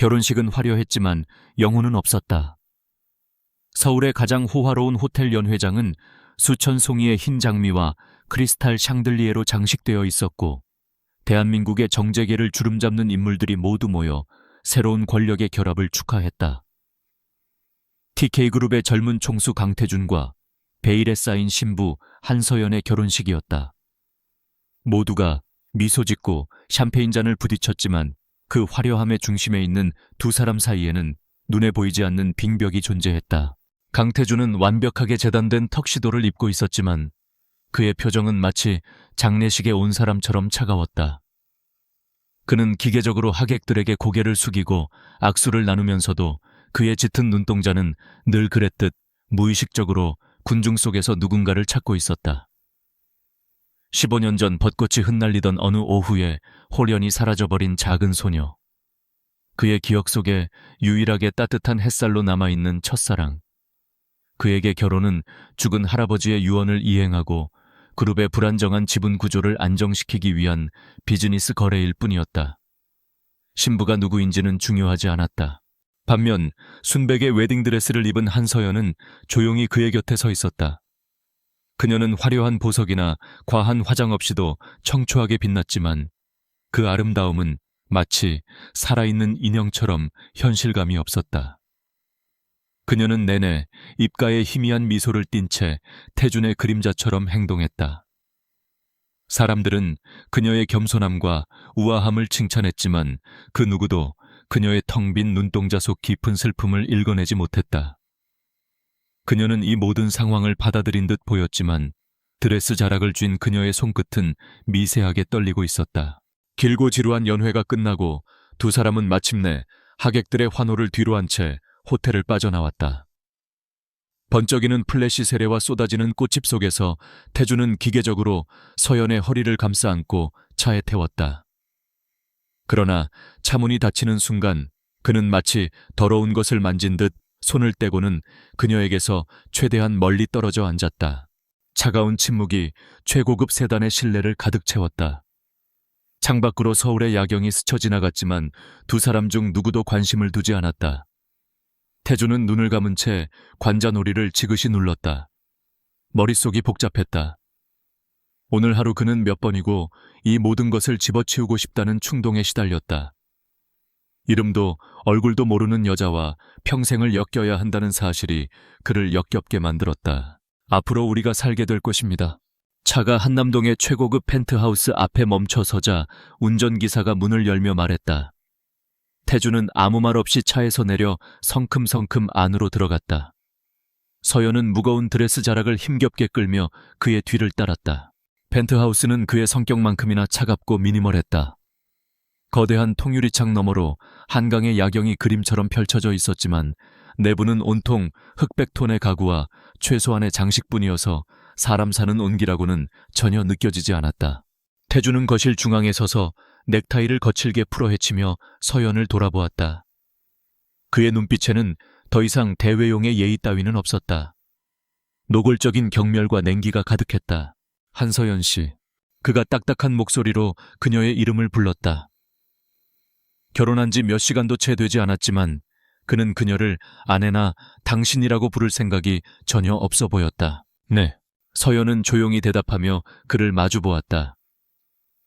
결혼식은 화려했지만 영혼은 없었다. 서울의 가장 호화로운 호텔 연회장은 수천 송이의 흰 장미와 크리스탈 샹들리에로 장식되어 있었고, 대한민국의 정재계를 주름잡는 인물들이 모두 모여 새로운 권력의 결합을 축하했다. TK그룹의 젊은 총수 강태준과 베일에 쌓인 신부 한서연의 결혼식이었다. 모두가 미소 짓고 샴페인 잔을 부딪혔지만 그 화려함의 중심에 있는 두 사람 사이에는 눈에 보이지 않는 빙벽이 존재했다. 강태준은 완벽하게 재단된 턱시도를 입고 있었지만 그의 표정은 마치 장례식에 온 사람처럼 차가웠다. 그는 기계적으로 하객들에게 고개를 숙이고 악수를 나누면서도 그의 짙은 눈동자는 늘 그랬듯 무의식적으로 군중 속에서 누군가를 찾고 있었다. 15년 전 벚꽃이 흩날리던 어느 오후에 홀연히 사라져버린 작은 소녀. 그의 기억 속에 유일하게 따뜻한 햇살로 남아있는 첫사랑. 그에게 결혼은 죽은 할아버지의 유언을 이행하고 그룹의 불안정한 지분 구조를 안정시키기 위한 비즈니스 거래일 뿐이었다. 신부가 누구인지는 중요하지 않았다. 반면 순백의 웨딩드레스를 입은 한서연은 조용히 그의 곁에 서 있었다. 그녀는 화려한 보석이나 과한 화장 없이도 청초하게 빛났지만 그 아름다움은 마치 살아있는 인형처럼 현실감이 없었다. 그녀는 내내 입가에 희미한 미소를 띤 채 태준의 그림자처럼 행동했다. 사람들은 그녀의 겸손함과 우아함을 칭찬했지만 그 누구도 그녀의 텅 빈 눈동자 속 깊은 슬픔을 읽어내지 못했다. 그녀는 이 모든 상황을 받아들인 듯 보였지만 드레스 자락을 쥔 그녀의 손끝은 미세하게 떨리고 있었다. 길고 지루한 연회가 끝나고 두 사람은 마침내 하객들의 환호를 뒤로 한 채 호텔을 빠져나왔다. 번쩍이는 플래시 세례와 쏟아지는 꽃집 속에서 태준은 기계적으로 서연의 허리를 감싸 안고 차에 태웠다. 그러나 차문이 닫히는 순간 그는 마치 더러운 것을 만진 듯 손을 떼고는 그녀에게서 최대한 멀리 떨어져 앉았다. 차가운 침묵이 최고급 세단의 실내를 가득 채웠다. 창밖으로 서울의 야경이 스쳐 지나갔지만 두 사람 중 누구도 관심을 두지 않았다. 태준은 눈을 감은 채 관자놀이를 지그시 눌렀다. 머릿속이 복잡했다. 오늘 하루 그는 몇 번이고 이 모든 것을 집어치우고 싶다는 충동에 시달렸다. 이름도 얼굴도 모르는 여자와 평생을 엮여야 한다는 사실이 그를 역겹게 만들었다. 앞으로 우리가 살게 될 것입니다. 차가 한남동의 최고급 펜트하우스 앞에 멈춰서자 운전기사가 문을 열며 말했다. 태준은 아무 말 없이 차에서 내려 성큼성큼 안으로 들어갔다. 서연은 무거운 드레스 자락을 힘겹게 끌며 그의 뒤를 따랐다. 펜트하우스는 그의 성격만큼이나 차갑고 미니멀했다. 거대한 통유리창 너머로 한강의 야경이 그림처럼 펼쳐져 있었지만 내부는 온통 흑백톤의 가구와 최소한의 장식뿐이어서 사람 사는 온기라고는 전혀 느껴지지 않았다. 태준은 거실 중앙에 서서 넥타이를 거칠게 풀어헤치며 서연을 돌아보았다. 그의 눈빛에는 더 이상 대외용의 예의 따위는 없었다. 노골적인 경멸과 냉기가 가득했다. 한서연 씨. 그가 딱딱한 목소리로 그녀의 이름을 불렀다. 결혼한 지 몇 시간도 채 되지 않았지만 그는 그녀를 아내나 당신이라고 부를 생각이 전혀 없어 보였다. 네. 서연은 조용히 대답하며 그를 마주보았다.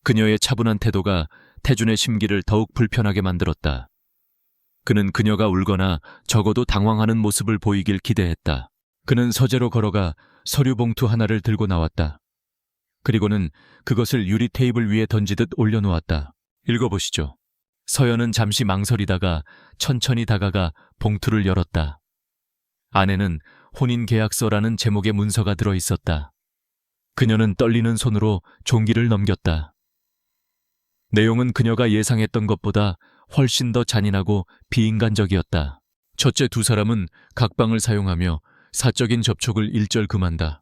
그녀의 차분한 태도가 태준의 심기를 더욱 불편하게 만들었다. 그는 그녀가 울거나 적어도 당황하는 모습을 보이길 기대했다. 그는 서재로 걸어가 서류 봉투 하나를 들고 나왔다. 그리고는 그것을 유리 테이블 위에 던지듯 올려놓았다. 읽어보시죠. 서연은 잠시 망설이다가 천천히 다가가 봉투를 열었다. 안에는 혼인계약서라는 제목의 문서가 들어있었다. 그녀는 떨리는 손으로 종기를 넘겼다. 내용은 그녀가 예상했던 것보다 훨씬 더 잔인하고 비인간적이었다. 첫째 두 사람은 각방을 사용하며 사적인 접촉을 일절 금한다.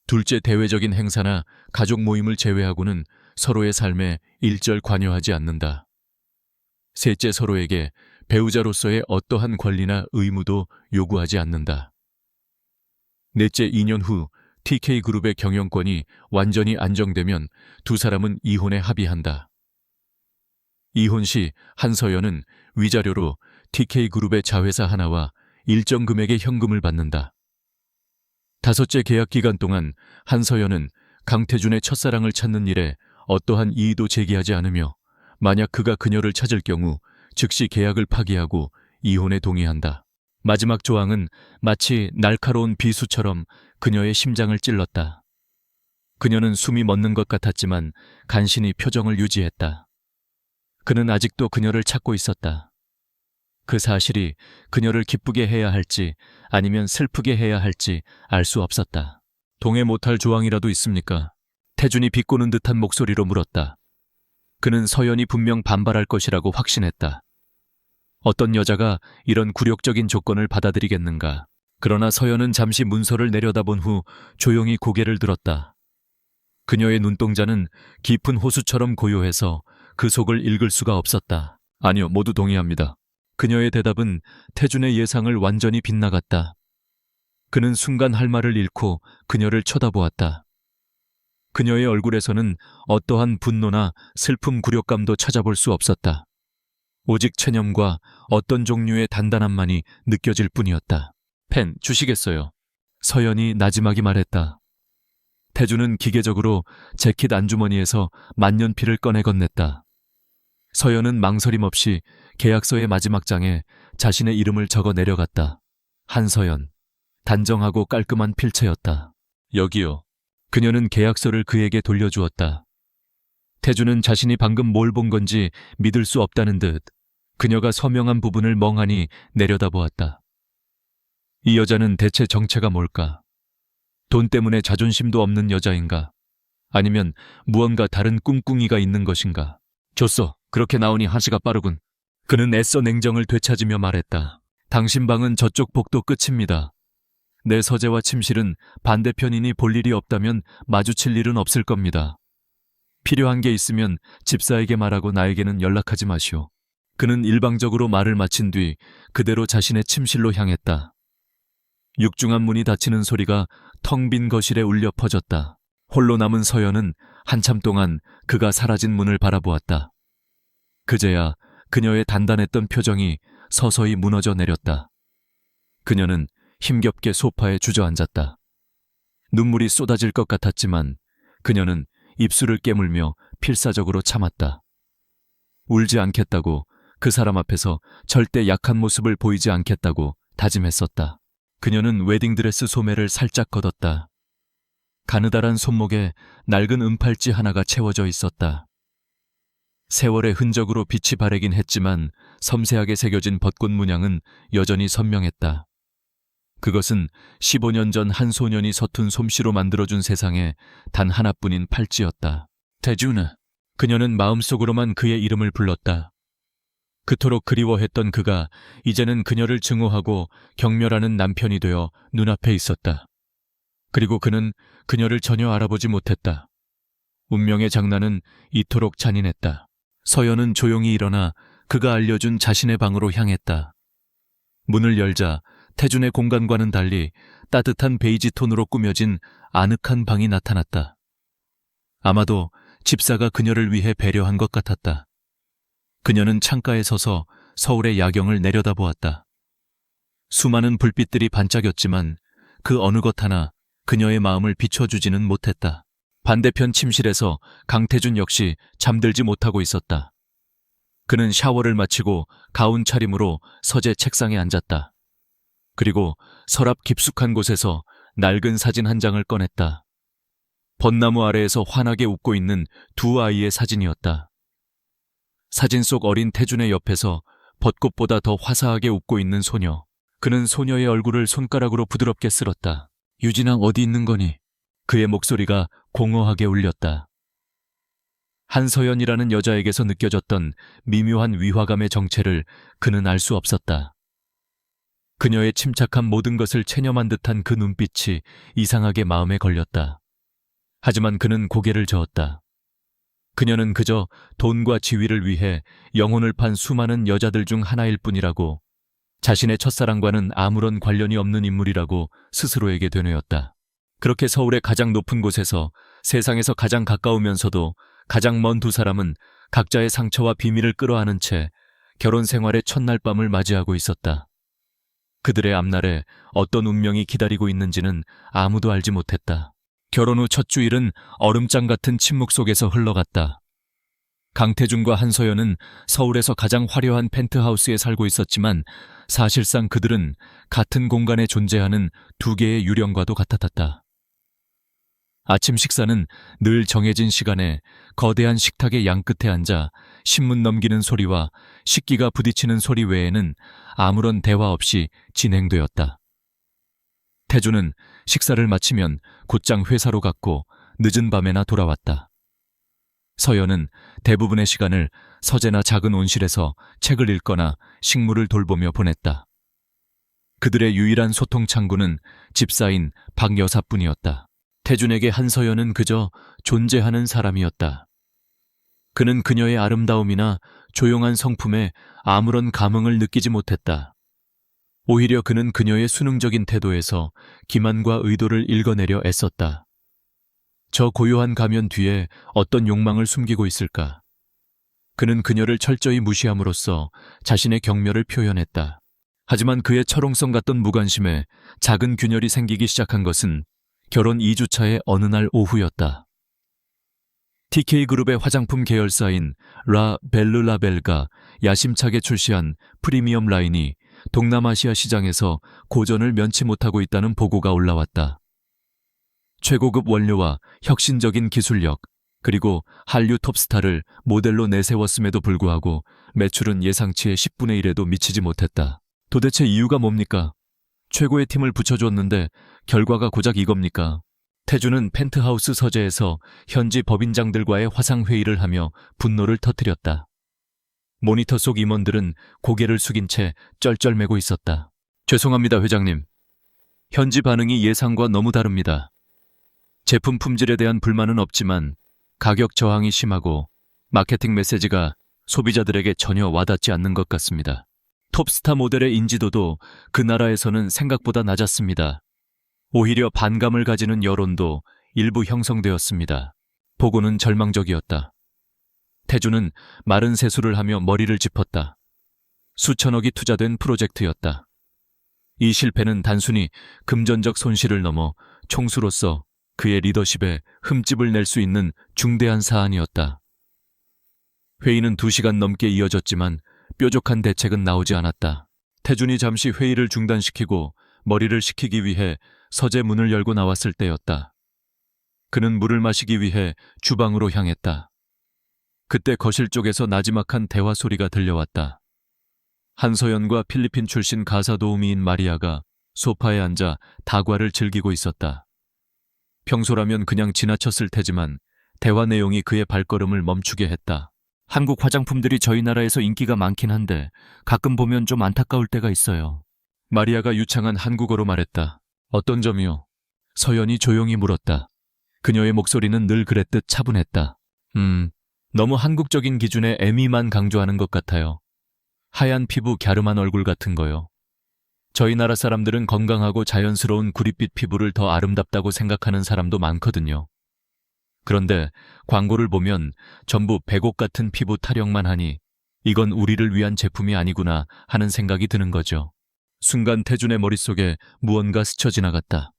둘째 대외적인 행사나 가족 모임을 제외하고는 서로의 삶에 일절 관여하지 않는다. 셋째 서로에게 배우자로서의 어떠한 권리나 의무도 요구하지 않는다. 넷째 2년 후 TK그룹의 경영권이 완전히 안정되면 두 사람은 이혼에 합의한다. 이혼 시 한서연은 위자료로 TK그룹의 자회사 하나와 일정 금액의 현금을 받는다. 다섯째 계약 기간 동안 한서연은 강태준의 첫사랑을 찾는 일에 어떠한 이의도 제기하지 않으며 만약 그가 그녀를 찾을 경우 즉시 계약을 파기하고 이혼에 동의한다. 마지막 조항은 마치 날카로운 비수처럼 그녀의 심장을 찔렀다. 그녀는 숨이 멎는 것 같았지만 간신히 표정을 유지했다. 그는 아직도 그녀를 찾고 있었다. 그 사실이 그녀를 기쁘게 해야 할지 아니면 슬프게 해야 할지 알 수 없었다. 동의 못할 조항이라도 있습니까? 태준이 비꼬는 듯한 목소리로 물었다. 그는 서연이 분명 반발할 것이라고 확신했다. 어떤 여자가 이런 굴욕적인 조건을 받아들이겠는가. 그러나 서연은 잠시 문서를 내려다본 후 조용히 고개를 들었다. 그녀의 눈동자는 깊은 호수처럼 고요해서 그 속을 읽을 수가 없었다. 아니요, 모두 동의합니다. 그녀의 대답은 태준의 예상을 완전히 빗나갔다. 그는 순간 할 말을 잃고 그녀를 쳐다보았다. 그녀의 얼굴에서는 어떠한 분노나 슬픔 굴욕감도 찾아볼 수 없었다. 오직 체념과 어떤 종류의 단단함만이 느껴질 뿐이었다. 펜 주시겠어요? 서연이 나지막이 말했다. 태준은 기계적으로 재킷 안주머니에서 만년필을 꺼내 건넸다. 서연은 망설임 없이 계약서의 마지막 장에 자신의 이름을 적어 내려갔다. 한서연. 단정하고 깔끔한 필체였다. 여기요. 그녀는 계약서를 그에게 돌려주었다. 태준은 자신이 방금 뭘 본 건지 믿을 수 없다는 듯 그녀가 서명한 부분을 멍하니 내려다보았다. 이 여자는 대체 정체가 뭘까? 돈 때문에 자존심도 없는 여자인가? 아니면 무언가 다른 꿍꿍이가 있는 것인가? 줬어. 그렇게 나오니 한시가 빠르군. 그는 애써 냉정을 되찾으며 말했다. 당신 방은 저쪽 복도 끝입니다. 내 서재와 침실은 반대편이니 볼 일이 없다면 마주칠 일은 없을 겁니다. 필요한 게 있으면 집사에게 말하고 나에게는 연락하지 마시오. 그는 일방적으로 말을 마친 뒤 그대로 자신의 침실로 향했다. 육중한 문이 닫히는 소리가 텅 빈 거실에 울려 퍼졌다. 홀로 남은 서연은 한참 동안 그가 사라진 문을 바라보았다. 그제야 그녀의 단단했던 표정이 서서히 무너져 내렸다. 그녀는 힘겹게 소파에 주저앉았다. 눈물이 쏟아질 것 같았지만 그녀는 입술을 깨물며 필사적으로 참았다. 울지 않겠다고, 그 사람 앞에서 절대 약한 모습을 보이지 않겠다고 다짐했었다. 그녀는 웨딩드레스 소매를 살짝 걷었다. 가느다란 손목에 낡은 은팔찌 하나가 채워져 있었다. 세월의 흔적으로 빛이 바래긴 했지만 섬세하게 새겨진 벚꽃 문양은 여전히 선명했다. 그것은 15년 전 한 소년이 서툰 솜씨로 만들어준 세상에 단 하나뿐인 팔찌였다. 태준아. 그녀는 마음속으로만 그의 이름을 불렀다. 그토록 그리워했던 그가 이제는 그녀를 증오하고 경멸하는 남편이 되어 눈앞에 있었다. 그리고 그는 그녀를 전혀 알아보지 못했다. 운명의 장난은 이토록 잔인했다. 서연은 조용히 일어나 그가 알려준 자신의 방으로 향했다. 문을 열자 태준의 공간과는 달리 따뜻한 베이지 톤으로 꾸며진 아늑한 방이 나타났다. 아마도 집사가 그녀를 위해 배려한 것 같았다. 그녀는 창가에 서서 서울의 야경을 내려다보았다. 수많은 불빛들이 반짝였지만 그 어느 것 하나 그녀의 마음을 비춰주지는 못했다. 반대편 침실에서 강태준 역시 잠들지 못하고 있었다. 그는 샤워를 마치고 가운 차림으로 서재 책상에 앉았다. 그리고 서랍 깊숙한 곳에서 낡은 사진 한 장을 꺼냈다. 벚나무 아래에서 환하게 웃고 있는 두 아이의 사진이었다. 사진 속 어린 태준의 옆에서 벚꽃보다 더 화사하게 웃고 있는 소녀. 그는 소녀의 얼굴을 손가락으로 부드럽게 쓸었다. 유진아, 어디 있는 거니? 그의 목소리가 공허하게 울렸다. 한서연이라는 여자에게서 느껴졌던 미묘한 위화감의 정체를 그는 알 수 없었다. 그녀의 침착한 모든 것을 체념한 듯한 그 눈빛이 이상하게 마음에 걸렸다. 하지만 그는 고개를 저었다. 그녀는 그저 돈과 지위를 위해 영혼을 판 수많은 여자들 중 하나일 뿐이라고, 자신의 첫사랑과는 아무런 관련이 없는 인물이라고 스스로에게 되뇌었다. 그렇게 서울의 가장 높은 곳에서 세상에서 가장 가까우면서도 가장 먼 두 사람은 각자의 상처와 비밀을 끌어안은 채 결혼 생활의 첫날 밤을 맞이하고 있었다. 그들의 앞날에 어떤 운명이 기다리고 있는지는 아무도 알지 못했다. 결혼 후 첫 주일은 얼음장 같은 침묵 속에서 흘러갔다. 강태준과 한서연은 서울에서 가장 화려한 펜트하우스에 살고 있었지만 사실상 그들은 같은 공간에 존재하는 두 개의 유령과도 같았다. 아침 식사는 늘 정해진 시간에 거대한 식탁의 양끝에 앉아 신문 넘기는 소리와 식기가 부딪히는 소리 외에는 아무런 대화 없이 진행되었다. 태주는 식사를 마치면 곧장 회사로 갔고 늦은 밤에나 돌아왔다. 서연은 대부분의 시간을 서재나 작은 온실에서 책을 읽거나 식물을 돌보며 보냈다. 그들의 유일한 소통 창구는 집사인 박 여사뿐이었다. 태준에게 한서연은 그저 존재하는 사람이었다. 그는 그녀의 아름다움이나 조용한 성품에 아무런 감흥을 느끼지 못했다. 오히려 그는 그녀의 수능적인 태도에서 기만과 의도를 읽어내려 애썼다. 저 고요한 가면 뒤에 어떤 욕망을 숨기고 있을까? 그는 그녀를 철저히 무시함으로써 자신의 경멸을 표현했다. 하지만 그의 철옹성 같던 무관심에 작은 균열이 생기기 시작한 것은 결혼 2주차의 어느 날 오후였다. TK그룹의 화장품 계열사인 라 벨르라벨가 야심차게 출시한 프리미엄 라인이 동남아시아 시장에서 고전을 면치 못하고 있다는 보고가 올라왔다. 최고급 원료와 혁신적인 기술력, 그리고 한류 톱스타를 모델로 내세웠음에도 불구하고 매출은 예상치의 10분의 1에도 미치지 못했다. 도대체 이유가 뭡니까? 최고의 팀을 붙여줬는데 결과가 고작 이겁니까? 태주는 펜트하우스 서재에서 현지 법인장들과의 화상회의를 하며 분노를 터뜨렸다. 모니터 속 임원들은 고개를 숙인 채 쩔쩔매고 있었다. 죄송합니다, 회장님. 현지 반응이 예상과 너무 다릅니다. 제품 품질에 대한 불만은 없지만 가격 저항이 심하고 마케팅 메시지가 소비자들에게 전혀 와닿지 않는 것 같습니다. 톱스타 모델의 인지도도 그 나라에서는 생각보다 낮았습니다. 오히려 반감을 가지는 여론도 일부 형성되었습니다. 보고는 절망적이었다. 태주는 마른 세수를 하며 머리를 짚었다. 수천억이 투자된 프로젝트였다. 이 실패는 단순히 금전적 손실을 넘어 총수로서 그의 리더십에 흠집을 낼 수 있는 중대한 사안이었다. 회의는 2시간 넘게 이어졌지만 뾰족한 대책은 나오지 않았다. 태준이 잠시 회의를 중단시키고 머리를 식히기 위해 서재 문을 열고 나왔을 때였다. 그는 물을 마시기 위해 주방으로 향했다. 그때 거실 쪽에서 나지막한 대화 소리가 들려왔다. 한서연과 필리핀 출신 가사 도우미인 마리아가 소파에 앉아 다과를 즐기고 있었다. 평소라면 그냥 지나쳤을 테지만 대화 내용이 그의 발걸음을 멈추게 했다. 한국 화장품들이 저희 나라에서 인기가 많긴 한데 가끔 보면 좀 안타까울 때가 있어요. 마리아가 유창한 한국어로 말했다. 어떤 점이요? 서연이 조용히 물었다. 그녀의 목소리는 늘 그랬듯 차분했다. 너무 한국적인 기준의 M이만 강조하는 것 같아요. 하얀 피부 갸름한 얼굴 같은 거요. 저희 나라 사람들은 건강하고 자연스러운 구릿빛 피부를 더 아름답다고 생각하는 사람도 많거든요. 그런데 광고를 보면 전부 백옥 같은 피부 타령만 하니 이건 우리를 위한 제품이 아니구나 하는 생각이 드는 거죠. 순간 태준의 머릿속에 무언가 스쳐 지나갔다.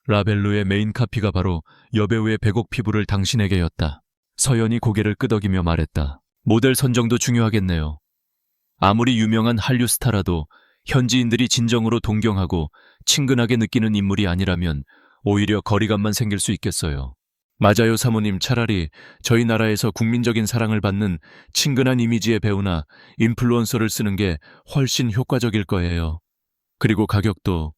라벨루의 메인 카피가 바로 여배우의 백옥 피부를 당신에게였다. 서연이 고개를 끄덕이며 말했다. 모델 선정도 중요하겠네요. 아무리 유명한 한류 스타라도 현지인들이 진정으로 동경하고 친근하게 느끼는 인물이 아니라면 오히려 거리감만 생길 수 있겠어요. 맞아요, 사모님. 차라리 저희 나라에서 국민적인 사랑을 받는 친근한 이미지의 배우나 인플루언서를 쓰는 게 훨씬 효과적일 거예요. 그리고 가격도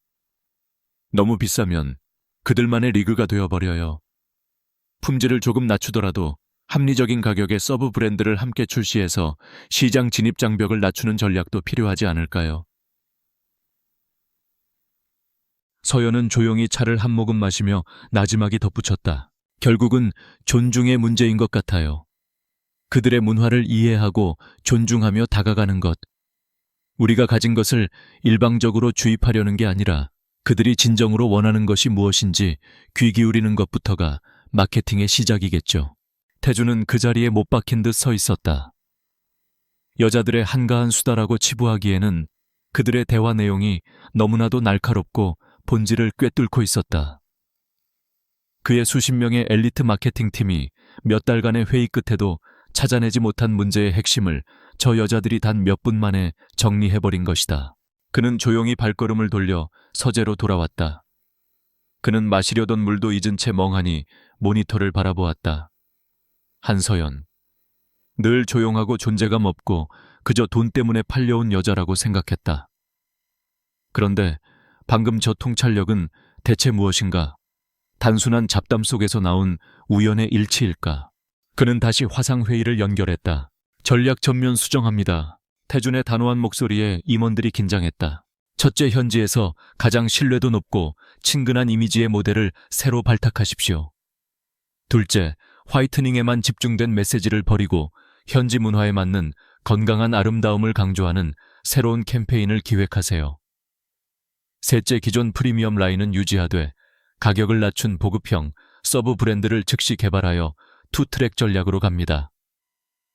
너무 비싸면 그들만의 리그가 되어버려요. 품질을 조금 낮추더라도 합리적인 가격의 서브 브랜드를 함께 출시해서 시장 진입 장벽을 낮추는 전략도 필요하지 않을까요? 서연은 조용히 차를 한 모금 마시며 나지막이 덧붙였다. 결국은 존중의 문제인 것 같아요. 그들의 문화를 이해하고 존중하며 다가가는 것. 우리가 가진 것을 일방적으로 주입하려는 게 아니라 그들이 진정으로 원하는 것이 무엇인지 귀 기울이는 것부터가 마케팅의 시작이겠죠. 태주는 그 자리에 못 박힌 듯 서 있었다. 여자들의 한가한 수다라고 치부하기에는 그들의 대화 내용이 너무나도 날카롭고 본질을 꿰뚫고 있었다. 그의 수십 명의 엘리트 마케팅 팀이 몇 달간의 회의 끝에도 찾아내지 못한 문제의 핵심을 저 여자들이 단 몇 분 만에 정리해버린 것이다. 그는 조용히 발걸음을 돌려 서재로 돌아왔다. 그는 마시려던 물도 잊은 채 멍하니 모니터를 바라보았다. 한서연. 늘 조용하고 존재감 없고 그저 돈 때문에 팔려온 여자라고 생각했다. 그런데 방금 저 통찰력은 대체 무엇인가? 단순한 잡담 속에서 나온 우연의 일치일까? 그는 다시 화상회의를 연결했다. 전략 전면 수정합니다. 태준의 단호한 목소리에 임원들이 긴장했다. 첫째, 현지에서 가장 신뢰도 높고 친근한 이미지의 모델을 새로 발탁하십시오. 둘째, 화이트닝에만 집중된 메시지를 버리고 현지 문화에 맞는 건강한 아름다움을 강조하는 새로운 캠페인을 기획하세요. 셋째, 기존 프리미엄 라인은 유지하되 가격을 낮춘 보급형 서브 브랜드를 즉시 개발하여 투트랙 전략으로 갑니다.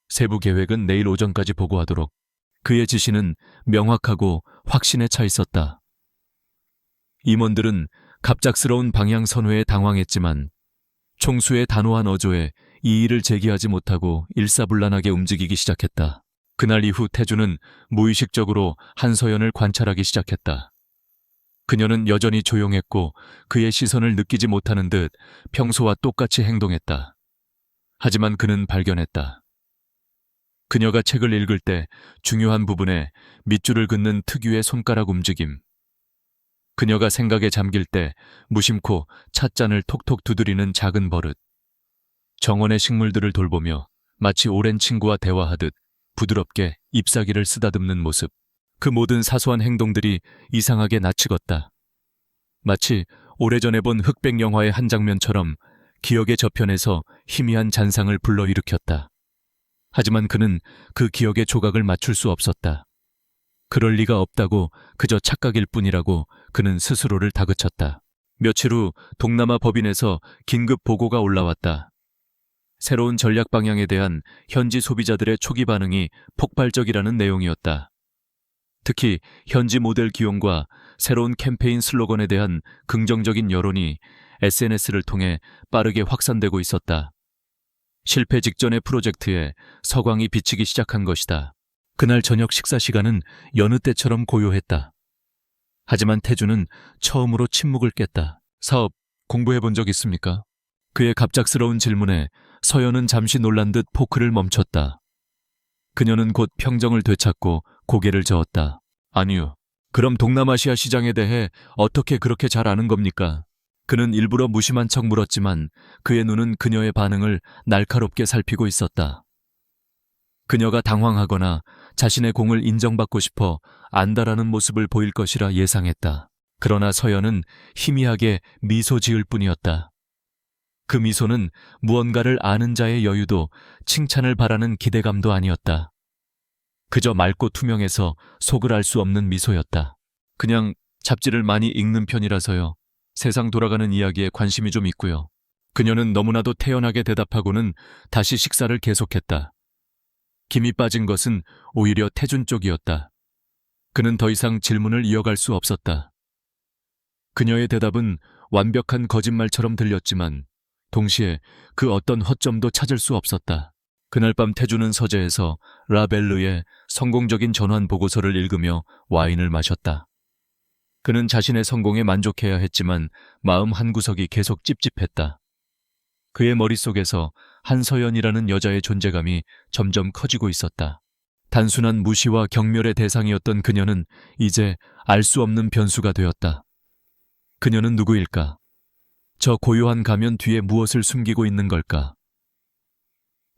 세부 계획은 내일 오전까지 보고하도록. 그의 지시는 명확하고 확신에 차 있었다. 임원들은 갑작스러운 방향 선회에 당황했지만 총수의 단호한 어조에 이의를 제기하지 못하고 일사불란하게 움직이기 시작했다. 그날 이후 태주는 무의식적으로 한서연을 관찰하기 시작했다. 그녀는 여전히 조용했고 그의 시선을 느끼지 못하는 듯 평소와 똑같이 행동했다. 하지만 그는 발견했다. 그녀가 책을 읽을 때 중요한 부분에 밑줄을 긋는 특유의 손가락 움직임. 그녀가 생각에 잠길 때 무심코 찻잔을 톡톡 두드리는 작은 버릇. 정원의 식물들을 돌보며 마치 오랜 친구와 대화하듯 부드럽게 잎사귀를 쓰다듬는 모습. 그 모든 사소한 행동들이 이상하게 낯익었다. 마치 오래전에 본 흑백 영화의 한 장면처럼 기억의 저편에서 희미한 잔상을 불러일으켰다. 하지만 그는 그 기억의 조각을 맞출 수 없었다. 그럴 리가 없다고, 그저 착각일 뿐이라고 그는 스스로를 다그쳤다. 며칠 후 동남아 법인에서 긴급 보고가 올라왔다. 새로운 전략 방향에 대한 현지 소비자들의 초기 반응이 폭발적이라는 내용이었다. 특히 현지 모델 기용과 새로운 캠페인 슬로건에 대한 긍정적인 여론이 SNS를 통해 빠르게 확산되고 있었다. 실패 직전의 프로젝트에 서광이 비치기 시작한 것이다. 그날 저녁 식사 시간은 여느 때처럼 고요했다. 하지만 태주는 처음으로 침묵을 깼다. 사업 공부해 본 적 있습니까? 그의 갑작스러운 질문에 서연은 잠시 놀란 듯 포크를 멈췄다. 그녀는 곧 평정을 되찾고 고개를 저었다. 아니요. 그럼 동남아시아 시장에 대해 어떻게 그렇게 잘 아는 겁니까? 그는 일부러 무심한 척 물었지만 그의 눈은 그녀의 반응을 날카롭게 살피고 있었다. 그녀가 당황하거나 자신의 공을 인정받고 싶어 안다라는 모습을 보일 것이라 예상했다. 그러나 서연은 희미하게 미소 지을 뿐이었다. 그 미소는 무언가를 아는 자의 여유도 칭찬을 바라는 기대감도 아니었다. 그저 맑고 투명해서 속을 알 수 없는 미소였다. 그냥 잡지를 많이 읽는 편이라서요. 세상 돌아가는 이야기에 관심이 좀 있고요. 그녀는 너무나도 태연하게 대답하고는 다시 식사를 계속했다. 김이 빠진 것은 오히려 태준 쪽이었다. 그는 더 이상 질문을 이어갈 수 없었다. 그녀의 대답은 완벽한 거짓말처럼 들렸지만 동시에 그 어떤 허점도 찾을 수 없었다. 그날 밤 태주는 서재에서 라벨르의 성공적인 전환 보고서를 읽으며 와인을 마셨다. 그는 자신의 성공에 만족해야 했지만 마음 한구석이 계속 찝찝했다. 그의 머릿속에서 한서연이라는 여자의 존재감이 점점 커지고 있었다. 단순한 무시와 경멸의 대상이었던 그녀는 이제 알 수 없는 변수가 되었다. 그녀는 누구일까? 저 고요한 가면 뒤에 무엇을 숨기고 있는 걸까?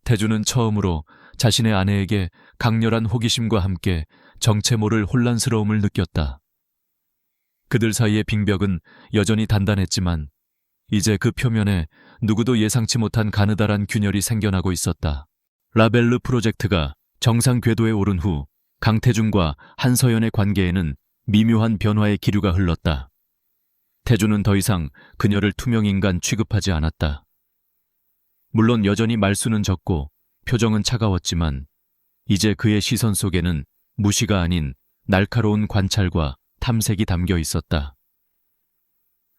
태주는 처음으로 자신의 아내에게 강렬한 호기심과 함께 정체 모를 혼란스러움을 느꼈다. 그들 사이의 빙벽은 여전히 단단했지만 이제 그 표면에 누구도 예상치 못한 가느다란 균열이 생겨나고 있었다. 라벨르 프로젝트가 정상 궤도에 오른 후 강태준과 한서연의 관계에는 미묘한 변화의 기류가 흘렀다. 태준은 더 이상 그녀를 투명인간 취급하지 않았다. 물론 여전히 말수는 적고 표정은 차가웠지만 이제 그의 시선 속에는 무시가 아닌 날카로운 관찰과 탐색이 담겨 있었다.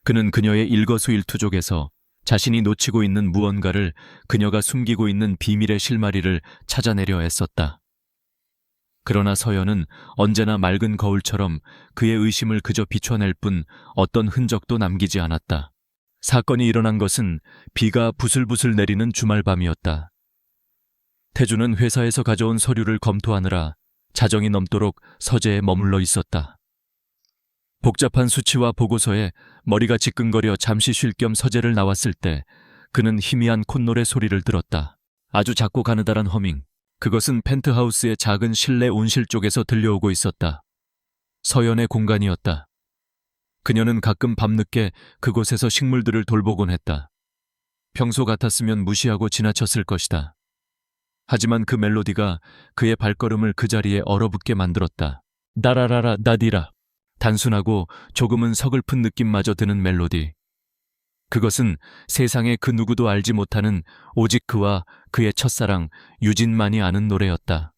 그는 그녀의 일거수일투족에서 자신이 놓치고 있는 무언가를, 그녀가 숨기고 있는 비밀의 실마리를 찾아내려 애썼다. 그러나 서연은 언제나 맑은 거울처럼 그의 의심을 그저 비춰낼 뿐 어떤 흔적도 남기지 않았다. 사건이 일어난 것은 비가 부슬부슬 내리는 주말밤이었다. 태주는 회사에서 가져온 서류를 검토하느라 자정이 넘도록 서재에 머물러 있었다. 복잡한 수치와 보고서에 머리가 지끈거려 잠시 쉴 겸 서재를 나왔을 때 그는 희미한 콧노래 소리를 들었다. 아주 작고 가느다란 허밍. 그것은 펜트하우스의 작은 실내 온실 쪽에서 들려오고 있었다. 서연의 공간이었다. 그녀는 가끔 밤늦게 그곳에서 식물들을 돌보곤 했다. 평소 같았으면 무시하고 지나쳤을 것이다. 하지만 그 멜로디가 그의 발걸음을 그 자리에 얼어붙게 만들었다. 나라라라 나디라. 단순하고 조금은 서글픈 느낌마저 드는 멜로디. 그것은 세상에 그 누구도 알지 못하는 오직 그와 그의 첫사랑 유진만이 아는 노래였다.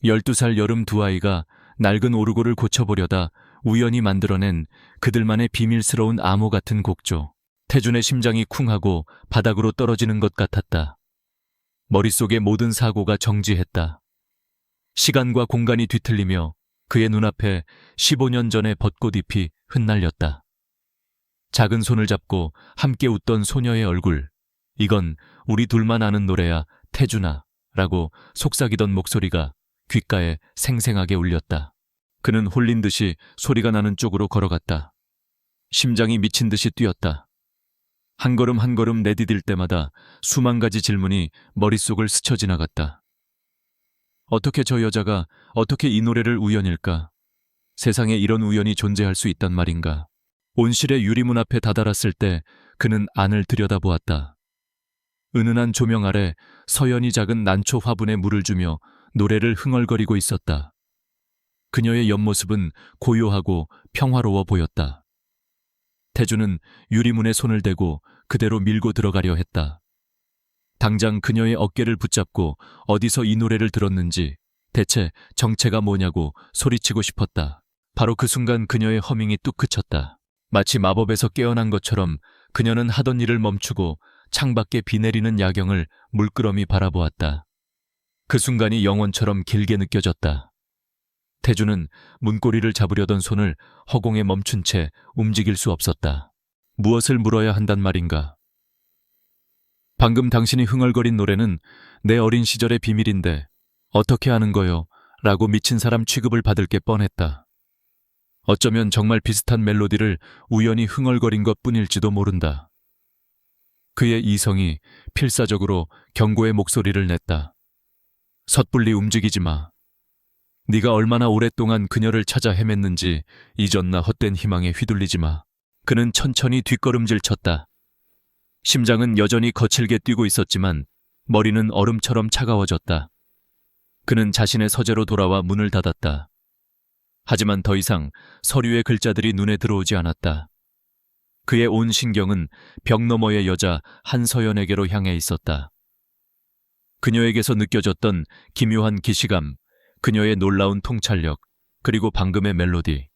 12살 여름 두 아이가 낡은 오르골을 고쳐보려다 우연히 만들어낸 그들만의 비밀스러운 암호 같은 곡조. 태준의 심장이 쿵하고 바닥으로 떨어지는 것 같았다. 머릿속의 모든 사고가 정지했다. 시간과 공간이 뒤틀리며 그의 눈앞에 15년 전의 벚꽃잎이 흩날렸다. 작은 손을 잡고 함께 웃던 소녀의 얼굴. 이건 우리 둘만 아는 노래야, 태준아, 라고 속삭이던 목소리가 귓가에 생생하게 울렸다. 그는 홀린 듯이 소리가 나는 쪽으로 걸어갔다. 심장이 미친 듯이 뛰었다. 한 걸음 한 걸음 내디딜 때마다 수만 가지 질문이 머릿속을 스쳐 지나갔다. 어떻게 저 여자가 어떻게 이 노래를 우연일까? 세상에 이런 우연이 존재할 수 있단 말인가? 온실의 유리문 앞에 다다랐을 때 그는 안을 들여다보았다. 은은한 조명 아래 서연이 작은 난초 화분에 물을 주며 노래를 흥얼거리고 있었다. 그녀의 옆모습은 고요하고 평화로워 보였다. 태주는 유리문에 손을 대고 그대로 밀고 들어가려 했다. 당장 그녀의 어깨를 붙잡고 어디서 이 노래를 들었는지, 대체 정체가 뭐냐고 소리치고 싶었다. 바로 그 순간 그녀의 허밍이 뚝 그쳤다. 마치 마법에서 깨어난 것처럼 그녀는 하던 일을 멈추고 창밖에 비 내리는 야경을 물끄러미 바라보았다. 그 순간이 영원처럼 길게 느껴졌다. 태주는 문고리를 잡으려던 손을 허공에 멈춘 채 움직일 수 없었다. 무엇을 물어야 한단 말인가? 방금 당신이 흥얼거린 노래는 내 어린 시절의 비밀인데 어떻게 아는 거요? 라고 미친 사람 취급을 받을 게 뻔했다. 어쩌면 정말 비슷한 멜로디를 우연히 흥얼거린 것뿐일지도 모른다. 그의 이성이 필사적으로 경고의 목소리를 냈다. 섣불리 움직이지 마. 네가 얼마나 오랫동안 그녀를 찾아 헤맸는지 잊었나 헛된 희망에 휘둘리지 마. 그는 천천히 뒷걸음질 쳤다. 심장은 여전히 거칠게 뛰고 있었지만 머리는 얼음처럼 차가워졌다. 그는 자신의 서재로 돌아와 문을 닫았다. 하지만 더 이상 서류의 글자들이 눈에 들어오지 않았다. 그의 온 신경은 벽 너머의 여자 한서연에게로 향해 있었다. 그녀에게서 느껴졌던 기묘한 기시감, 그녀의 놀라운 통찰력, 그리고 방금의 멜로디.